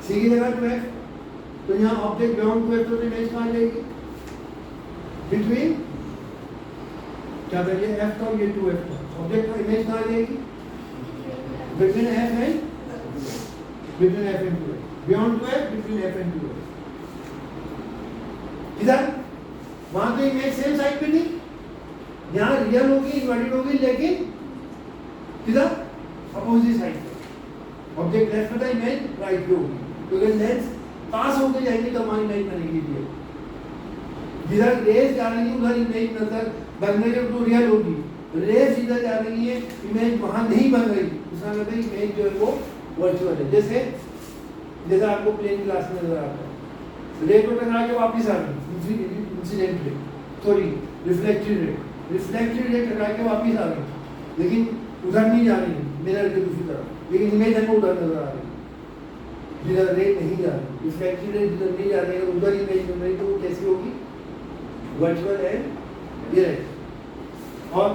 सी की जगह टू एफ, तो यहाँ ऑब्जेक्ट बियॉन्ड टू एफ तो इमेज कहाँ आ जाएगी बिटवीन क्या करिए एफ था और ये टू एफ था, ऑब्जेक्ट का इमेज कहाँ आ जाएगी between F and between F and two F, beyond two F between F and two F. इधर वहां तो इमेज सेम साइड पे थी, यहाँ रियल होगी इन्वर्टेड होगी, लेकिन किधर अपोजिट साइड पे। ऑब्जेक्ट लेफ्ट पे था, इमेज राइट पे होगी, क्योंकि लेंस पास होकर जाएंगे तो हमारी इमेज बनेगी रियल। जिधर रेस जा रही है उधर इमेज नजर बनने के तो रियल होगी, रेस जिधर जा रही है इमेज वहां नहीं बन रही, इसका मतलब इमेज जो है वो वर्चुअल है। जैसे आपको प्लेन ग्लास में नजर आता है, रे को टकरा के वापस आ गई incident ray, sorry reflected ray टकरा के वापस आ गई, लेकिन उधर नहीं जा रही मिरर के दूसरी तरफ, लेकिन इमेज हमको उधर नजर आ रही जिधर रे नहीं जा रही। रिफ्लेक्टेड रे जिधर नहीं जा रही है उधर इमेज बन रही, तो वो कैसी होगी वर्चुअल एंड डायरेक्ट। और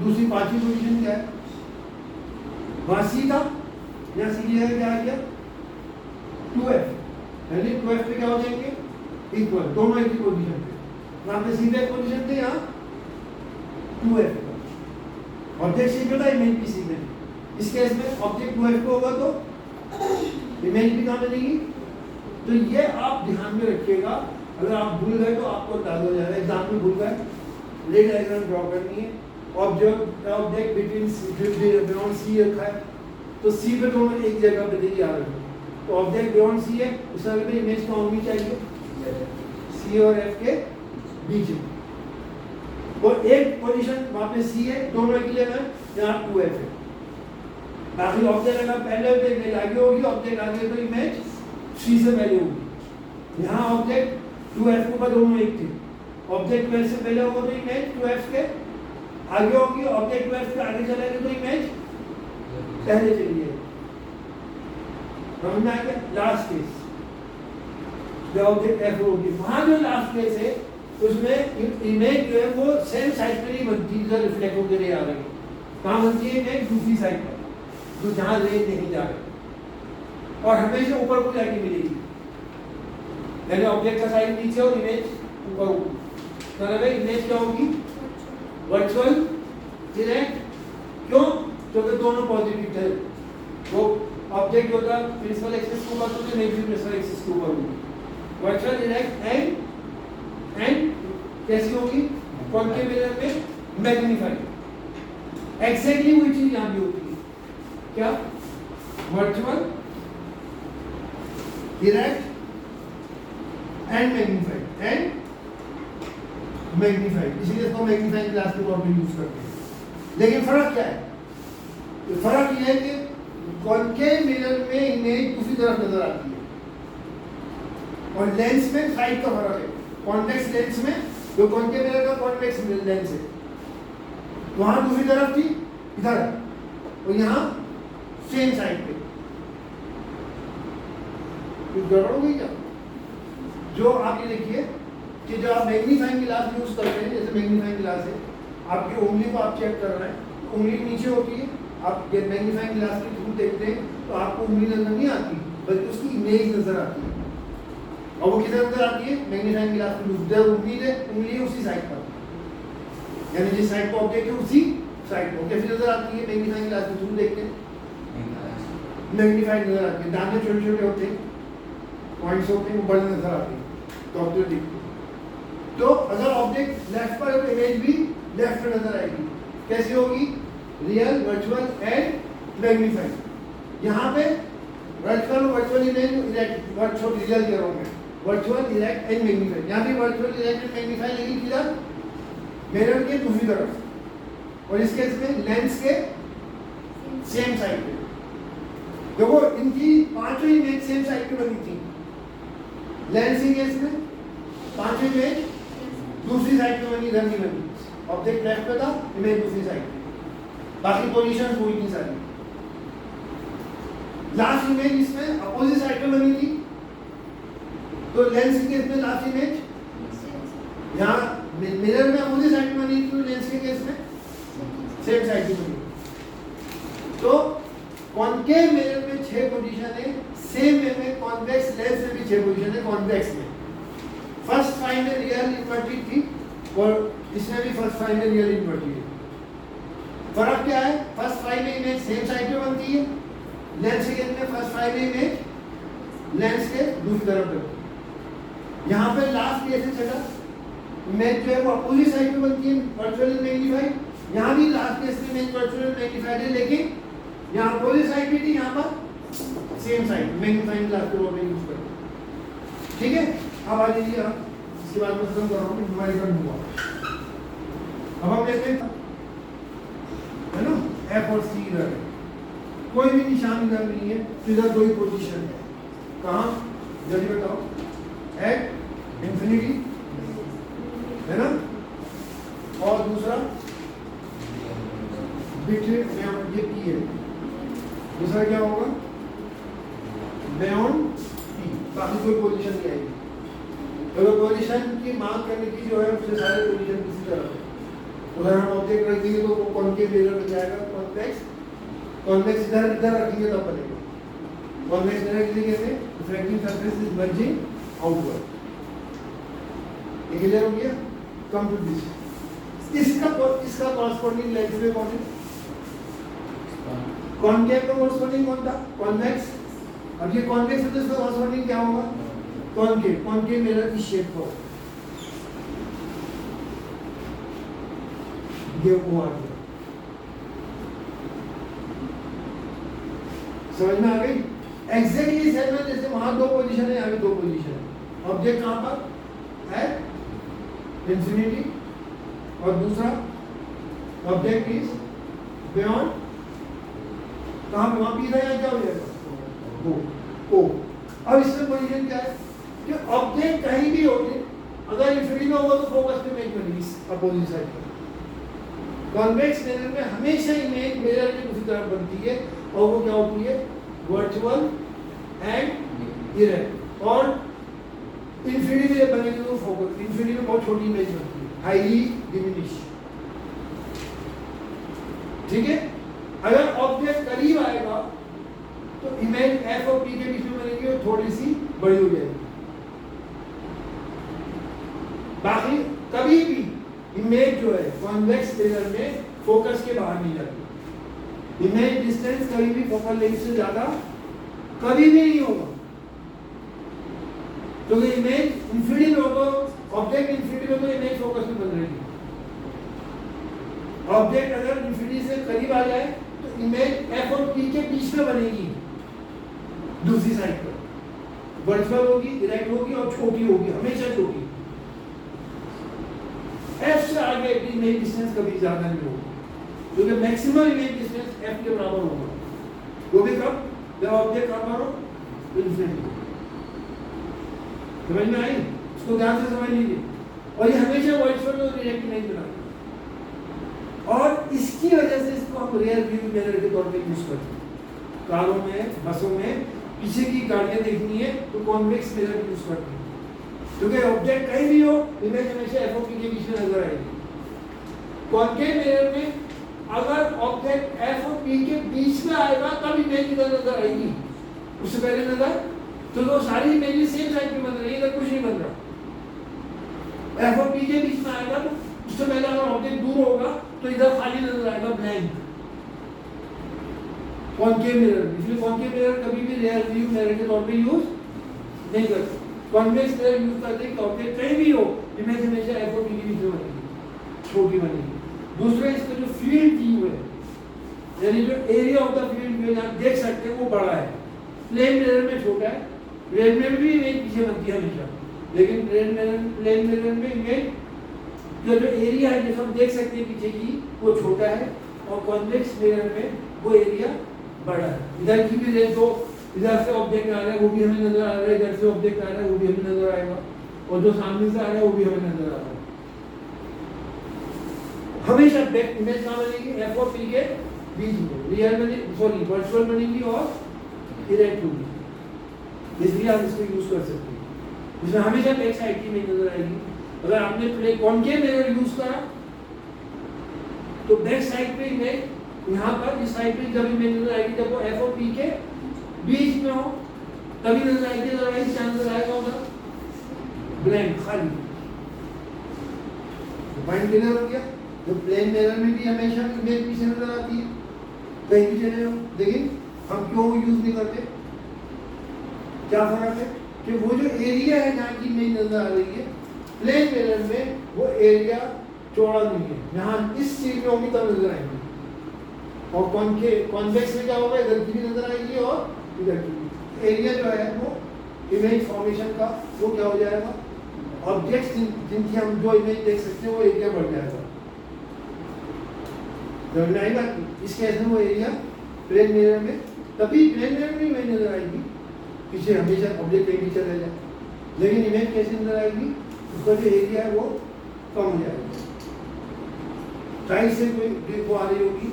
दूसरी पांचवी पोजीशन क्या है, वहां सी था, यहाँ सी लिया क्या आ गया 2f, यानी 2f पे क्या हो जाएंगे इक्वल, दोनों एक ही पोजीशन पे, वहां पे सीधे पोजीशन थे, यहाँ 2f का ऑब्जेक्ट सीक्रेट है, इमेज भी सीक्रेट। इस केस में ऑब्जेक्ट 2f को होगा तो इमेज भी कहाँ बनेगी। तो ये आप ध्यान में रखिएगा, अगर आप भूल गए तो आपको अंदाजा हो जाएगा, एग्जाम में भूल गए रे डायग्राम ड्रॉ करनी है, ऑब्जेक्ट बिटवीन बियॉन्ड सी रखा है तो सी पे दोनों एक जगह पे देखिए आ रहे हैं, तो ऑब्जेक्ट बियॉन्ड सी है, उस तरह में इमेज कहाँ होनी चाहिए सी और एफ के बीच में, वो एक पोजीशन वहां पे सी है, दोनों एक जगह है, यहाँ 2f है। बाकी ऑब्जेक्ट अगर पहले होते इमेज आगे होगी, ऑब्जेक्ट आगे तो इमेज सी से पहले होगी। यहाँ ऑब्जेक्ट 2f के ऊपर दोनों एक थे, ऑब्जेक्ट 2f से पहले होगा तो इमेज 2f के आगे होगी, ऑब्जेक्ट 2f के आगे चलेगा तो इमेज पहले चली जाएगी। समझ में आ गया। लास्ट केस जो ऑब्जेक्ट f होगी, वहां जो लास्ट केस है उसमें इमेज जो है वो सेम साइड पे नहीं बनती, इधर रिफ्लेक्ट होकर आ रही है, कहाँ बनती है इमेज दूसरी साइड पर, जो जहां रे नहीं जा रही, और हमेशा ऊपर को जाके मिलेगी, यानी ऑब्जेक्ट का साइड नीचे और इमेज ऊपर होगी, मतलब इमेज क्या होगी वर्चुअल डायरेक्ट। क्यों? क्योंकि दोनों पॉजिटिव थे, वो ऑब्जेक्ट होता प्रिंसिपल एक्सिस के ऊपर तो इमेज भी प्रिंसिपल एक्सिस के ऊपर होगी। वर्चुअल डायरेक्ट एंड कैसी होगी कॉन्केव मिरर में मैग्नीफाइड, एग्जैक्टली वही चीज यहां भी होती है, क्या वर्चुअल डायरेक्ट एंड मैग्नीफाइड, इसीलिए इसको मैग्नीफाइंग ग्लास के तौर पे यूज करते हैं। लेकिन फर्क क्या है, तो फर्क यह है कि कॉन्केव मिरर में इमेज दूसरी तरफ नजर आती है और लेंस में साइड का फर्क है। कॉन्वेक्स लेंस में जो कॉन्केव मिरर का कॉन्वेक्स लेंस है वहां दूसरी तरफ थी इधर, और यहाँ सेम साइड पे, कुछ गड़बड़ हो गई क्या? जो आप ये देखिए कि जो आप मैग्नीफाइंग ग्लास यूज करते हैं, जैसे मैग्नीफाइंग ग्लास है, आपकी उंगली को आप चेक कर रहे हैं, तो उंगली नीचे होती है, आप जब मैग्नीफाइंग ग्लास के थ्रू देखते हैं तो आपको उंगली नजर नहीं आती, बल्कि उसकी इमेज नजर आती है, और वो किधर नजर आती है मैग्नीफाइंग ग्लास में, उधर उंगली है उसी साइड पर, यानी जिस साइड पर ऑब्जेक्ट है उसी साइड पर कैसे नजर आती है मैग्नीफाइंग ग्लास के थ्रू देखते हैं, मैग्नीफाइंग नजर आती है, दाने छोटे छोटे होते हैं, पॉइंट्स होते हैं, वो बड़े नजर आते हैं, तो ऑब्जेक्ट देखते हैं। तो अगर ऑब्जेक्ट लेफ्ट पर है तो इमेज भी लेफ्ट पर नजर आएगी, कैसी होगी रियल वर्चुअल एंड मैग्नीफाइड। यहाँ पे वर्चुअल इमेज वर्चुअल रियल कह रहा हूँ मैं, वर्चुअल डायरेक्ट एंड मैग्नीफाइड, यहाँ भी वर्चुअल डायरेक्ट एंड मैग्नीफाइड लेकिन किधर मिरर के दूसरी तरफ, और इस केस में लेंस के सेम साइड पे। देखो इनकी पांचों इमेज सेम साइड पे बनी थी, लेंस के केस में पांचों इमेज दूसरी साइड पे बनी, इधर नहीं बनी, ऑब्जेक्ट लेफ्ट पे था इमेज दूसरी साइड पे, बाकी पोजीशंस वही थी सारी। लास्ट इमेज इसमें अपोजिट साइड पे बनी थी, तो लेंस के केस में लास्ट इमेज यहाँ मिरर में अपोजिट साइड पे बनी थी, तो लेंस के केस में सेम साइड पे बनी। तो कॉन्केव मिरर में 6 पोजीशन है, सेम वे में कॉन्वेक्स लेंस में भी 6 पोजीशन है। कॉन्वेक्स में फर्स्ट फाइंड रियल इन्वर्टेड थी और इसमें भी फर्स्ट फाइंड रियल इन्वर्टेड है। फर्क क्या है, फर्स्ट फाइंड में इमेज सेम साइड पे बनती है, लेंस के केस में फर्स्ट फाइंड में इमेज लेंस के दूसरी तरफ बनती है। यहाँ पे लास्ट केस है छठा, इमेज जो है वो अपोजिट साइड पे बनती है वर्चुअल मैग्नीफाइड, यहाँ भी लास्ट केस में इमेज वर्चुअल मैग्नीफाइड है, लेकिन यहाँ अपोजिट साइड भी थी, यहाँ पर सेम साइड मैग्नीफाइंग ग्लास को यूज करते हैं। ठीक है, अब आ जाइए आप, इसके बाद मैं खत्म कर रहा हूँ, न्यूमेरिकल हुआ। अब हम देखते हैं है ना, एफ और सी इधर है, कोई भी निशान इधर नहीं है, तो इधर 2 ही पोजीशन है। कहाँ जल्दी बताओ, एट इंफिनिटी है ना, और दूसरा बिटवीन ये पी है, दूसरा क्या होगा बियॉन्ड पी, बाकी कोई पोजीशन नहीं आएगी। तो पोजीशन की मार्क करने की जो है उससे सारे पोजीशन किसी तरह है, अगर हम ऑब्जेक्ट रख देंगे तो वो कॉनकेव मिरर बन जाएगा, कॉन्वेक्स। कॉन्वेक्स इधर रखेंगे तब बनेगा। कॉन्वेक्स मिरर किसे कहते हैं? Refracting surface is bunching outward. ये क्लियर हो गया? Come to this. इसका कॉरस्पॉन्डिंग लेंस में कौन है? कॉनकेव का कॉरस्पॉन्डिंग कौन था? कॉन्वेक्स। अब ये कॉन्वेक्स है तो इसका कॉरस्पॉन्डिंग क्या होगा? कॉनकेव। कॉनकेव मिरर की शेप को ये वो आ गया। समझ में आ गई? एग्जैक्टली सेम है जैसे वहां दो पोजीशन है, यहाँ भी दो पोजीशन है। ऑब्जेक्ट कहां पर है? इंफिनिटी। और दूसरा ऑब्जेक्ट इज बियॉन्ड, कहां पे? वहां पी रहा है क्या हो जाएगा? ओ। अब इसमें पोजीशन क्या है कि ऑब्जेक्ट कहीं भी होगी, अगर इंफिनिटी में होगा तो फोकस पे इमेज बनेगी अपोजिट साइड पर। कॉन्वेक्स मिरर में हमेशा इमेज मिरर की दूसरी तरफ बनती है और वो क्या होती है? Virtual and erect. और इंफिनिटी में बनेगी तो फोकस, इंफिनिटी में बहुत छोटी इमेज बनती है, हाईली डिमिनिश। ठीक है? अगर ऑब्जेक्ट करीब आएगा तो इमेज एफ और पी के बीच में बनेगी और थोड़ी सी बड़ी हो जाएगी। बाकी कभी भी इमेज जो है कॉन्वेक्स मिरर में फोकस के बाहर नहीं जाती। इमेज डिस्टेंस कभी भी फोकल लेंथ से ज्यादा कभी भी नहीं होगा, क्योंकि तो इमेज इंफिनिटी में होगा, ऑब्जेक्ट इंफिनिटी में तो इमेज फोकस में बन रही है। ऑब्जेक्ट अगर इंफिनिटी से करीब आ जाए तो इमेज एफ और पी के बीच में बनेगी, दूसरी साइड पर वर्चुअल होगी, इरेक्ट होगी और छोटी होगी, हमेशा छोटी। एफ से आगे इमेज डिस्टेंस कभी ज्यादा नहीं होगा, क्योंकि मैक्सिमम इमेज डिस्टेंस एफ के बराबर होगा। वो भी कब? जब ऑब्जेक्ट कहां पर हो? इंफिनिटी। समझ में आई? इसको ध्यान से समझ लीजिए। और ये हमेशा वर्चुअल और इरेक्ट इमेज बनाता है, और इसकी वजह से इसको हम रियर व्यू मिरर के तौर पे यूज करते हैं। कारों में, बसों में पीछे की गाड़ियां देखनी है तो कॉन्वेक्स मिरर यूज करते हैं, क्योंकि ऑब्जेक्ट कहीं भी हो इमेज हमेशा एफ और पी के बीच में नजर आएगी। कॉन्केव मिरर में अगर ऑब्जेक्ट एफ और पी के बीच में आएगा तब इमेज इधर नजर आएगी, उससे पहले नजर तो वो सारी इमेजेस सेम साइड पे बन रही है, इधर कुछ नहीं बन रहा। एफ और पी के बीच में आएगा तो उससे पहले अगर ऑब्जेक्ट दूर होगा तो इधर खाली नजर आएगा, ब्लैंक। कॉन्केव मिरर, इसलिए कॉन्केव मिरर कभी भी रियर व्यू मिरर के तौर पे यूज नहीं करते। कॉन्वेक्स मिरर यूज करते हैं कि ऑब्जेक्ट कहीं भी हो इमेज हमेशा एफ और पी के बीच में बनेगी, छोटी बनेगी। दूसरा इसका जो फील्ड व्यू है, यानी जो area of the field view आप देख सकते हैं वो बड़ा है। प्लेन मिरर में छोटा है, प्लेन मिरर भी इमेज पीछे बनती है हमेशा, लेकिन प्लेन मिरर में इमेज जो एरिया है जिसे हम देख सकते हैं पीछे की वो छोटा है, और कॉन्वेक्स मिरर में वो एरिया बड़ा है। इधर की भी रेंज हो, इधर से ऑब्जेक्ट आ रहा है वो भी हमें नजर आ रहा है, इधर से ऑब्जेक्ट आ रहा है वो भी हमें नजर आएगा, और जो सामने से आ रहा है वो भी हमें नजर आ रहा है। हमेशा बैक इमेज कहां बनेगी? एफ और पी के बीच में, रियल में सॉरी वर्चुअल बनेगी और इरेक्ट होगी, इसलिए आप इसको यूज कर सकते हैं। इसमें हमेशा बैक साइड की इमेज नजर आएगी। अगर आपने प्ले कॉन्केव मिरर यूज करा तो बैक साइड पे इमेज यहाँ पर इस साइड पे जब इमेज नजर आएगी जब वो एफ और पी के बीच में हो तभी नजर आएगी, अदरवाइज क्या नजर आएगा उधर? ब्लैंक, खाली। पॉइंट क्लियर हो गया? तो प्लेन मिरर में भी हमेशा इमेज पीछे नजर आती है, कहीं भी चले हो, लेकिन हम क्यों यूज नहीं करते? क्या फर्क है कि वो जो एरिया है जहाँ की इमेज नजर आ रही है प्लेन मिरर में वो एरिया चौड़ा नहीं है, यहाँ इस चीज में होगी तब नजर आएगी। और कॉन्वेक्स में क्या होगा? इधर की भी नजर आएगी और इधर की भी। एरिया जो है वो इमेज फॉर्मेशन का वो क्या हो जाएगा? ऑब्जेक्ट्स जिनकी हम जो इमेज देख सकते हैं वो एरिया बढ़ जाएगा। समझ में आई बात? इस केस में वो एरिया प्लेन मिरर में तभी प्लेन मिरर में इमेज नजर आएगी, पीछे हमेशा ऑब्जेक्ट कहीं भी चला जाए, लेकिन इमेज कैसे नजर आएगी? उसका जो एरिया है वो कम हो जाएगा। साइड से कोई वो आ रही होगी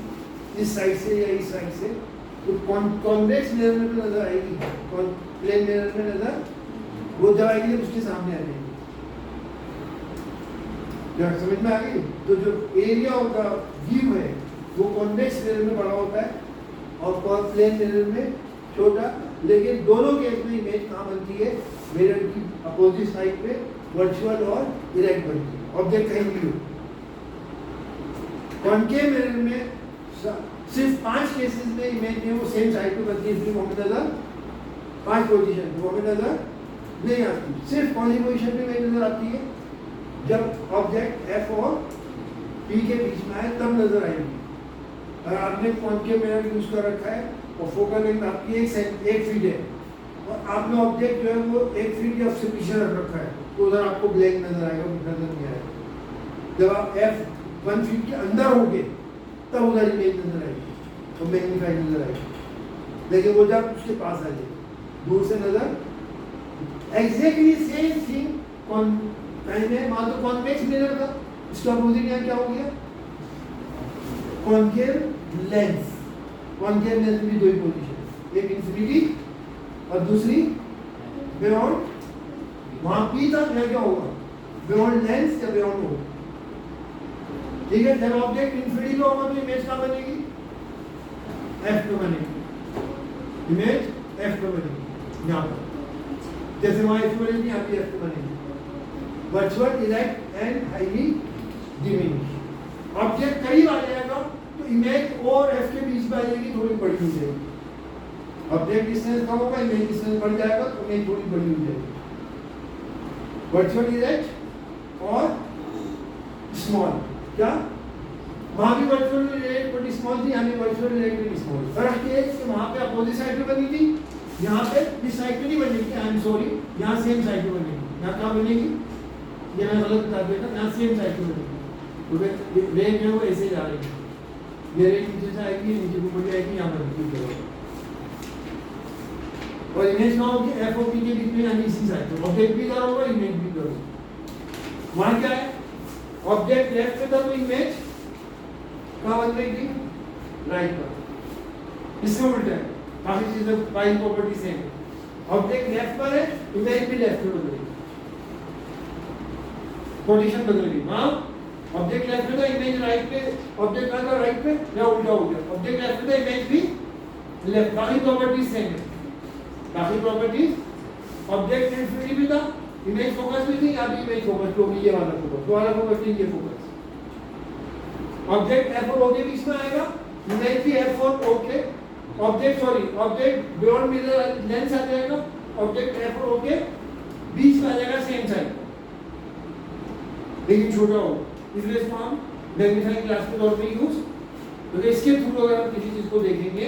इस साइड से या इस साइड से, तो कॉन्वेक्स मिरर में नजर आएगी, प्लेन मिरर में नजर वो जब आएगी जब उसके सामने आ जाएगी। क्या समझ में आ गई? तो जो एरिया ऑफ द व्यू है वो कॉन्वेक्स मिरर में बड़ा होता है और प्लेन मिरर में छोटा, लेकिन दोनों केस में इमेज कहाँ बनती है? मिरर की अपोजिट साइड पे वर्चुअल और इरेक्ट बनती है, ऑब्जेक्ट कहीं भी हो। कॉनकेव मिरर में सिर्फ 5 केसेस में इमेज है वो सेम साइड पे बनती है, सिर्फ हमें नजर 5 पोजीशन वो हमें नजर नहीं आती। सिर्फ कौन सी पोजीशन पे इमेज नजर आती है? जब ऑब्जेक्ट एफ और पी के बीच में आए तब नजर आएगी। अगर आपने कॉनकेव मिरर यूज कर रखा है और फोकल लेंथ आपकी 1 फीट है और आपने ऑब्जेक्ट जो है वो 1 फीट या उससे पीछे रख रखा है, तो उधर आपको ब्लैक नजर आएगा, नजर नहीं आएगा। जब आप एफ 1 फीट के अंदर होंगे तब उधर इमेज नजर आएगी तो मैग्नीफाइड नजर आएगी। लेकिन वो जब उसके पास आ जाए दूर से नजर एग्जैक्टली सेम थिंग पहले मान लो कॉन्वेक्स मिरर का, इसका अपोजिट यहाँ क्या हो गया? Concave lens. कॉनकेव लेंस में 2 ही पोजीशन, एक इंफिनिटी और दूसरी बियॉन्ड। वहां पी था, यहाँ क्या होगा? बियॉन्ड लेंस या बियॉन्ड हो। ठीक है, जब ऑब्जेक्ट इंफिनिटी पे होगा तो इमेज कहाँ बनेगी? एफ पे बनेगी। इमेज एफ पे बनेगी यहाँ पर, जैसे वहां एफ पे बनेगी यहाँ पे एफ पे बनेगी। Virtual erect and highly diminish. Object करीब आ जाएगा तो इमेज और एफ के बीच में आ जाएगी, थोड़ी बड़ी हो जाएगी। ऑब्जेक्ट डिस्टेंस कम होगा, इमेज डिस्टेंस बढ़ जाएगा तो इमेज थोड़ी बड़ी हो जाएगी। वर्चुअल इरेक्ट और स्मॉल, क्या वहां भी वर्चुअल इरेक्ट बड़ी स्मॉल थी, यहाँ भी वर्चुअल इरेक्ट बड़ी स्मॉल। फर्क ये है कि वहां पे अपोजिट साइड पे बनी थी, यहाँ पे इस साइड पे नहीं बनेगी। आई एम सॉरी, यहाँ सेम साइड पे बनेगी। यहाँ कहाँ बनेगी? ये मैं गलत बता देता, यहाँ सेम साइड पे बनेगी। तो रेंज है वो ऐसे जा रही है, ये रेंज नीचे से आएगी, नीचे को ऊपर जाएगी, यहाँ पर और इमेज कहाँ होगी? एफ और पी के बीच में, यानी इसी साइड पे। ऑब्जेक्ट भी इधर होगा, इमेज भी इधर होगा। वहां क्या है? ऑब्जेक्ट लेफ्ट पे था तो इमेज कहाँ बन रही थी? राइट पर। इसमें उल्टा है, काफी चीजें बाई प्रॉपर्टी सेम है। ऑब्जेक्ट लेफ्ट पर है, इमेज भी लेफ्ट पे बन रही है, पोजीशन बदल गई। हाँ, ऑब्जेक्ट लेफ्ट पे था, इमेज राइट पे, ऑब्जेक्ट कहाँ था? राइट पे, या उल्टा हो गया? ऑब्जेक्ट लेफ्ट पे था, इमेज भी लेफ्ट। बाकी प्रॉपर्टीज सेम है, बाकी प्रॉपर्टीज। ऑब्जेक्ट इंफिनिटी भी था, इमेज फोकस भी थी, यहाँ भी इमेज फोकस होगी, ये वाला फोकस, वाला फोकस नहीं, ये फोकस। ऑब्जेक्ट एफ और ओ के बीच में आएगा, इमेज भी एफ और ओ के, ऑब्जेक्ट बियॉन्ड मिरर लेंस आ जाएगा, ऑब्जेक्ट एफ और ओ के बीच में आ जाएगा सेम साइड, लेकिन छोटा हो। इसलिए इसको हम मैग्नीफाइंग ग्लास के तौर पे यूज, क्योंकि इसके थ्रू अगर हम किसी चीज को देखेंगे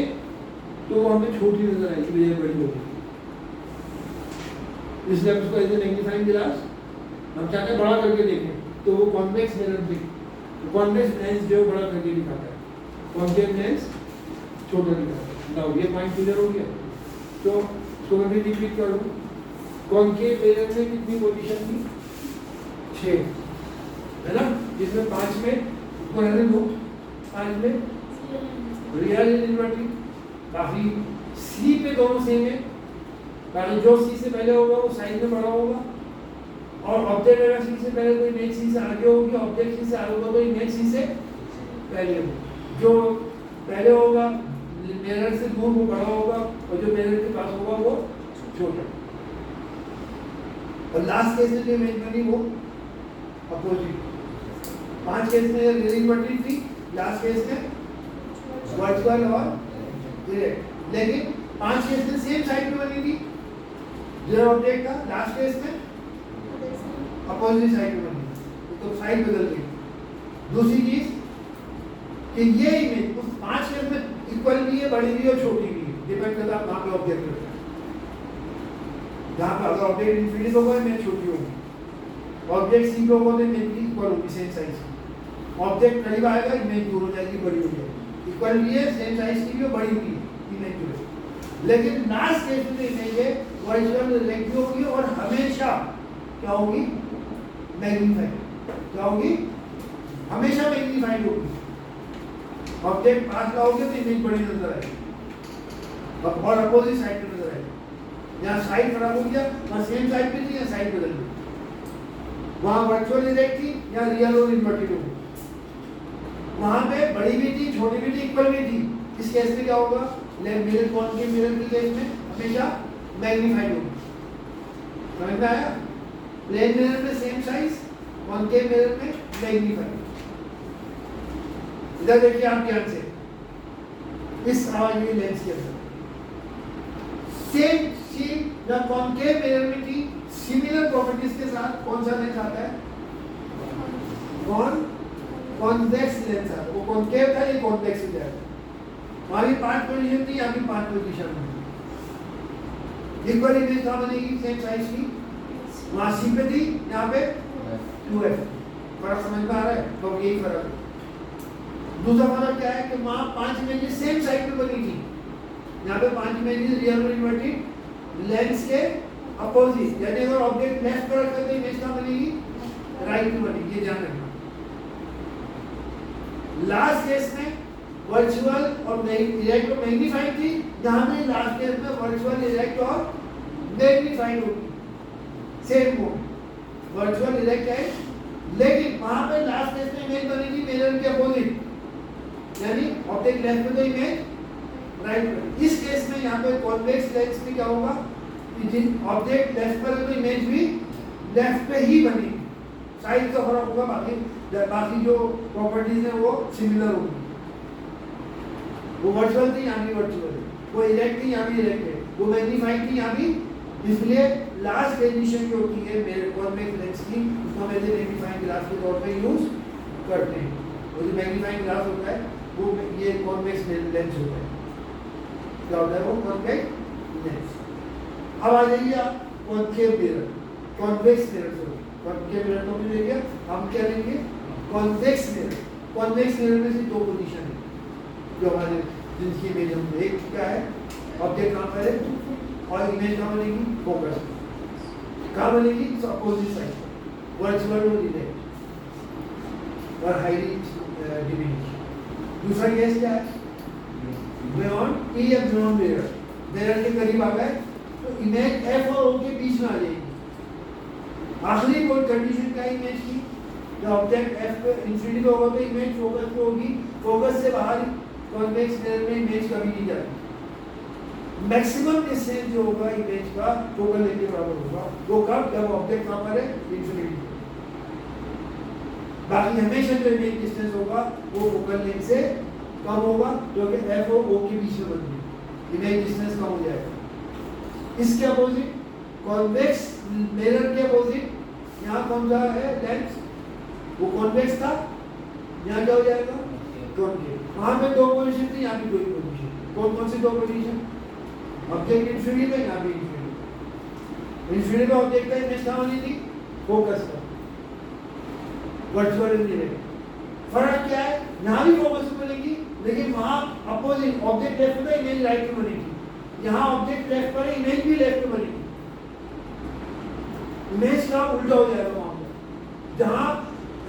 तो वो हमें छोटी नजर आएगी, बजाय बड़ी होगी। इसलिए हम इसको एज ए मैग्नीफाइंग ग्लास हम चाहते हैं बड़ा करके देखें, तो वो कॉन्वेक्स मिरर पे कॉन्वेक्स लेंस जो बड़ा करके दिखाता है, कॉन्केव लेंस छोटा दिखाता है। नाउ ये पॉइंट क्लियर हो गया। तो इसको मैं भी रिपीट कर दूं, कॉन्केव मिरर में कितनी पोजीशन थी? 6 है ना, जिसमें 5 में कोहेरेंट हो, 5 में रियल इनवर्टिंग। काफी सी पे दोनों सेम है, कारण जो सी से पहले होगा वो साइज में बड़ा होगा, और ऑब्जेक्ट अगर सी से पहले तो इमेज सी से आगे होगी, ऑब्जेक्ट सी से आगे होगा तो इमेज सी से पहले होगी। जो पहले होगा मिरर से दूर वो बड़ा होगा, और जो मिरर के पास होगा वो छोटा। और लास्ट केस में जो इमेज बनी वो अपोजिट। 5 केस में रियलिंग बटी थी, लास्ट केस में वर्चुअल और डायरेक्ट। लेकिन 5 केस में सेम साइड पे बनी थी, जो ऑब्जेक्ट था, लास्ट केस में अपोजिट साइड पे बनी, तो साइड बदल गई। दूसरी चीज कि ये इमेज उस 5 केस में इक्वल भी है, बड़ी भी है और छोटी भी है, डिपेंड करता है कहाँ पे ऑब्जेक्ट रखा है। जहाँ पर अगर ऑब्जेक्ट इन्फिनिटी होगा इमेज छोटी होगी, ऑब्जेक्ट सी पे होगा तो इमेज भी इक्वल होगी, सेम साइज की। ऑब्जेक्ट करीब आएगा, इमेज दूर हो जाएगी, बड़ी हो जाएगी। इक्वल भी है, सेम साइज की भी है, बड़ी भी है इमेज जो है। लेकिन लास्ट केस में जो इमेज है वर्चुअल डायरेक्ट होगी और हमेशा क्या होगी? मैग्नीफाइड। क्या होगी? हमेशा मैग्नीफाइड होगी। ऑब्जेक्ट पास लाओगे तो इमेज बड़ी नजर आएगी और अपोजिट साइड पे नजर आएगी। यहाँ साइड खराब हो गया, वहाँ सेम साइड पे थी, यहाँ साइड बदल गई। वहाँ वर्चुअल डायरेक्ट थी, या रियल और इन्वर्टेड होगी। वहां पे बड़ी भी थी, छोटी भी थी, इक्वल भी थी। इस केस में क्या होगा? मिरर कॉनकेव मिरर के केस में हमेशा मैग्नीफाइड होगी। समझ में आया? प्लेन मिरर में सेम साइज, कॉनकेव मिरर में मैग्नीफाइड। इधर देखिए आप ध्यान से, इस आवाज में लेंस के अंदर सेम सीन या कॉनकेव मिरर में थी, सिमिलर प्रॉपर्टीज के साथ कौन सा लेंस आता है? कॉन्वेक्स लेंस आता है। वो कॉनकेव था, ये कॉन्वेक्स हो जाएगा। वहां भी 5 पोजीशन थी, यहाँ भी 5 पोजीशन है। इक्वल इमेज कहाँ बनेगी? सेम साइज की, वहां सी पे थी, यहाँ पे 2f। फर्क समझ में आ रहा है? तो यही फर्क है। दूसरा फर्क क्या है कि वहां 5 इमेजेस सेम साइड पे बनी थी, यहाँ पे 5 इमेजेस रियल और इन्वर्टेड लेंस के अपोजिट। यानी अगर ऑब्जेक्ट लेफ्ट पर रखा तो इमेज कहाँ बनेगी? राइट में बनेगी। ये ध्यान रखना। लास्ट केस में वर्चुअल और इरेक्ट और मैग्नीफाइड थी, यहाँ पे लास्ट केस में वर्चुअल, इरेक्ट और मैग्नीफाइड होगी। सेम मोड वर्चुअल, इरेक्ट है, लेकिन वहां पे लास्ट केस में इमेज बनेगी मिरर के अपोजिट, यानी ऑब्जेक्ट लेफ्ट पे तो इमेज राइट पे। इस केस में यहाँ पे कॉन्वेक्स लेंस में क्या होगा कि जिन ऑब्जेक्ट लेफ्ट पर है तो इमेज भी लेफ्ट पे ही बनेगी। साइज का फर्क होगा, बाकी जो प्रॉपर्टीज है वो सिमिलर होगी। वो वर्चुअल थी, यहाँ भी वर्चुअल है। वो इरेक्ट थी, यहाँ भी इरेक्ट है। वो मैग्नीफाइड थी, यहाँ भी। इसलिए लास्ट कंडीशन जो होती है मेरे कॉन्वेक्स लेंस की, उसको हम ऐसे मैग्नीफाइंग ग्लास के तौर पे यूज करते हैं। वो जो मैग्नीफाइंग ग्लास होता है वो ये कॉन्वेक्स लेंस होता है। क्या होता है वो? Convex lens. अब आ जाइए आप कॉन्केव मिरर, कॉन्वेक्स मिरर से। कॉन्केव मिरर तो हमने ले लिया, हम क्या लेंगे? Convex mirror. कॉन्वेक्स मिरर में से 2 पोजीशन है जो हमारे जिनकी इमेज हम देख चुका है। ऑब्जेक्ट कहाँ पर है और इमेज कहाँ बनेगी? फोकस कहाँ बनेगी? अपोजिट साइड, वर्चुअल और इरेक्ट और हाईली डिमिनिश। दूसरा केस क्या है? बियॉन्ड ई या बियॉन्ड मिरर। मिरर के करीब आ गए तो इमेज एफ और ओ के बीच में आ जाएगी। आखिरी कोई कंडीशन क्या है इमेज की? जब ऑब्जेक्ट एफ पे इंफिनिटी पे होगा तो इमेज फोकस पे होगी। फोकस से बाहर कॉन्वेक्स मिरर में इमेज कभी नहीं जाती। मैक्सिमम डिस्टेंस जो होगा इमेज का फोकल लेंथ के बराबर होगा। वो कब? जब ऑब्जेक्ट कहाँ पर है? इंफिनिटी। बाकी हमेशा जो इमेज डिस्टेंस होगा वो फोकल लेंथ से कम होगा, क्योंकि एफ और ओ के बीच में बनती है, इमेज डिस्टेंस कम हो जाएगा। इसके अपोजिट कॉन्वेक्स मिरर के अपोजिट यहाँ कौन सा है लेंस? वो कॉन्वेक्स था, यहाँ क्या हो जाएगा? कॉन्केव। वहां पे 2 पोजीशन थी, यहाँ भी 2 ही पोजीशन। कौन कौन सी 2 पोजीशन? ऑब्जेक्ट इंफिनिटी में, यहाँ भी इंफिनिटी। इंफिनिटी में ऑब्जेक्ट का इमेज कहाँ बनी थी? फोकस का, वर्चुअल इरेक्ट। फर्क क्या है? यहाँ भी फोकस में बनेगी, लेकिन वहां अपोजिट ऑब्जेक्ट लेफ्ट में, इमेज राइट में बनेगी। यहाँ ऑब्जेक्ट लेफ्ट पर है, इमेज भी लेफ्ट में बनेगी। इमेज का उल्टा हो जाएगा वहां पर। जहां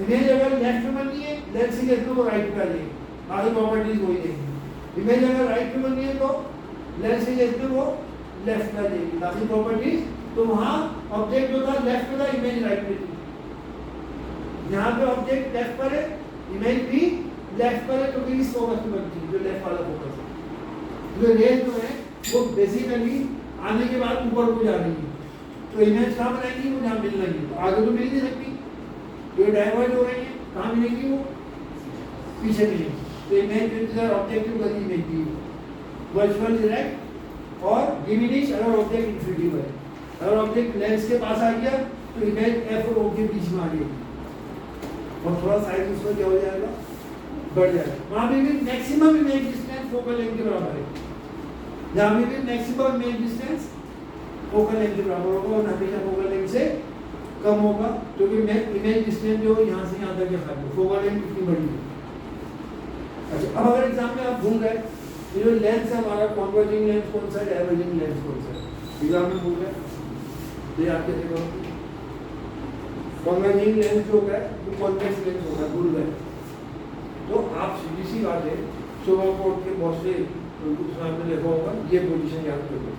इमेज अगर लेफ्ट में बननी है, लेंस के वो राइट पे आ जाएगी, आगे प्रॉपर्टीज वही रहेंगी। इमेज अगर राइट में बननी है तो लेंस के वो लेफ्ट में आ जाएगी, बाकी प्रॉपर्टीज। तो वहां ऑब्जेक्ट जो था लेफ्ट में था, इमेज राइट में थी। यहाँ पे ऑब्जेक्ट लेफ्ट पर है, इमेज भी लेफ्ट पर है, क्योंकि इस फोकस में बनती है जो लेफ्ट वाला फोकस है। जो रेज जो है वो बेसिकली आने के बाद ऊपर को जा रही है, तो इमेज कहाँ बनाएगी? वो जहाँ मिल रही है। तो आगे तो मिल नहीं सकती, जो डाइवर्ट हो रही है कहाँ मिलेगी? वो पीछे मिलेगी। तो इमेज विद ऑब्जेक्टिव गति इमेज दी वर्चुअल डायरेक्ट और डिमिनिश अगर ऑब्जेक्ट इंफिनिटी है। अगर ऑब्जेक्ट लेंस के पास आ गया तो इमेज एफ और ओ के बीच में आ गई और थोड़ा साइज उसका क्या हो जाएगा? बढ़ जाएगा। वहाँ पे भी maximum image distance focal length के बराबर है। जहाँ पे भी maximum image distance focal length के बराबर होगा और हमेशा फोकल लेंथ से कम होगा, क्योंकि इमेज डिस्टेंस जो यहाँ से यहाँ तक है, फोकल लेंथ कितनी बड़ी है। अच्छा, अब अगर एग्जाम में आप भूल गए ये जो लेंस है हमारा, कॉन्वर्जिंग लेंस कौन सा है, डाइवर्जिंग लेंस कौन सा है, एग्जाम में भूल गए तो याद कैसे करोगे? कॉन्वर्जिंग लेंस जो है वो कॉन्वेक्स लेंस होगा, भूल गए तो आप सीधी सी बात है, सुबह को उठ के बहुत से उसमें आपने देखा होगा, ये पोजीशन याद कर लो,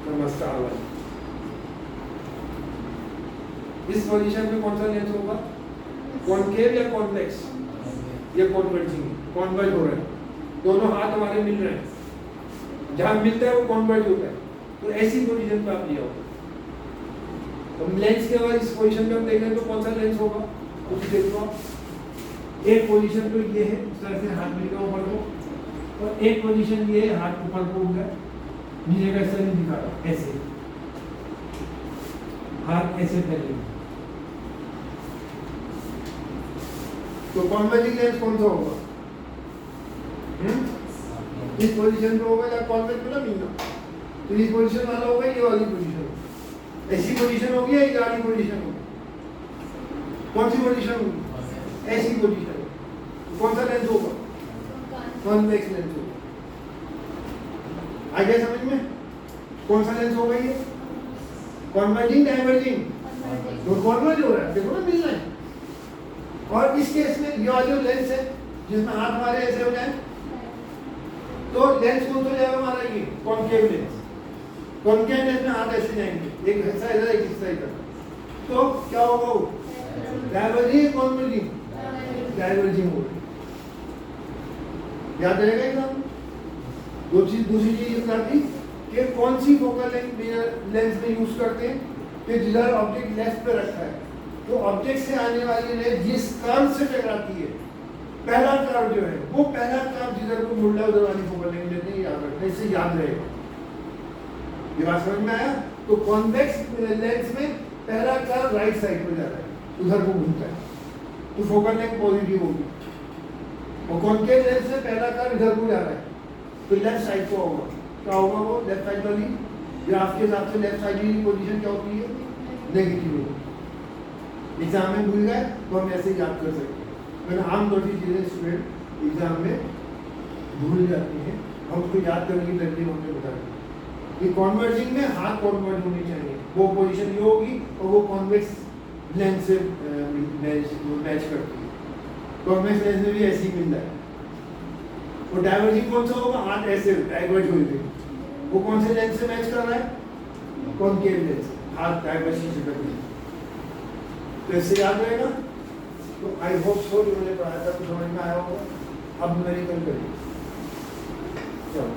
नमस्कार वाली। इस पोजीशन में कौन सा लेंस होगा? कॉनकेव या कॉन्वेक्स, ये कॉन्वर्जिंग कॉन्वर्ज हो रहा है, दोनों हाथ हमारे मिल रहे हैं, जहां मिलता है वो कॉन्वर्ज होता है, तो ऐसी पोजीशन पे आप लिया होगा। तो लेंस के अगर इस पोजीशन में हम देखें तो कौन सा लेंस होगा, कुछ देखो आप, एक पोजीशन तो ये है, इस तरह से हाथ मिल गया ऊपर को, और एक पोजीशन ये है, हाथ ऊपर को उठ गया, नीचे का ऐसा नहीं दिखा रहा, ऐसे हाथ ऐसे फैले। तो कॉन्वर्जिंग लेंस कौन सा होगा? इस पोजीशन पे होगा या कॉन्वेक्स में ना मिलना, तो इस पोजीशन वाला होगा, ये वाली पोजीशन, ऐसी पोजीशन होगी या ये वाली पोजीशन होगी? कौन सी पोजीशन होगी? ऐसी पोजीशन। कौन सा लेंस होगा? कॉन्वेक्स लेंस होगा। आ गया समझ में? कौन सा लेंस होगा ये? Converging diverging? तो कॉन्वर्ज हो रहा है, देखो ना मिल रहा है। और इस केस में ये वाला जो लेंस है जिसमें हाथ हमारे ऐसे हो जाए, तो लेंस कौन सा जाएगा हमारा? ये कॉनकेव लेंस। कॉनकेव लेंस में हाथ ऐसे जाएंगे, एक हिस्सा इधर एक हिस्सा इधर, तो क्या होगा वो? Diverging converging? डाइवर्जिंग होगा। याद रहेगा एकदम। दूसरी चीज ये बताती कि कौन सी फोकल लेंस में यूज करते हैं कि जिधर ऑब्जेक्ट लेफ्ट पे रखा है, तो ऑब्जेक्ट से आने वाली रे जिस कर्व से टकराती है, पहला कर्व जो है वो पहला कर्व जिधर को मुड़ रहा है उधर वाली फोकल लेंथ लेते हैं, याद रखना, इससे याद रहेगा। ये बात समझ में आया? तो कॉन्वेक्स लेंस में पहला कर्व राइट साइड पर जा रहा है, उधर को घूमता है, तो फोकल लेंथ पॉजिटिव होगी। और कॉन्केव लेंस में पहला कर्व इधर को जा रहा है, तो लेफ्ट साइड को होगा। क्या होगा वो? लेफ्ट साइड वाली ग्राफ के हिसाब से लेफ्ट साइड की पोजीशन क्या होती है? नेगेटिव होगी। एग्जाम में भूल गए तो हम ऐसे याद कर सकते हैं, लेकिन आमतौर की चीजें स्टूडेंट एग्जाम में भूल जाती हैं, हम उसको याद करने की तकलीफ हमने बता दी कि कॉन्वर्जिंग में हाथ कॉन्वर्ज होनी चाहिए, वो पोजीशन ये होगी और वो कॉन्वेक्स लेंस से मैच करती है। कॉन्वेक्स लेंस में भी ऐसे ही मिलता है। और डाइवर्जिंग कौन सा होगा? हाथ ऐसे डाइवर्ज हो गए, वो कौन से लेंस से मैच कर रहा है? कॉनकेव लेंस, हाथ डाइवर्जिंग से कर रही है। तो इससे याद रहेगा। तो आई होप सो जो मैंने पढ़ाया था तो समझ में आया होगा। अब न्यूमेरिकल करिए, चलो।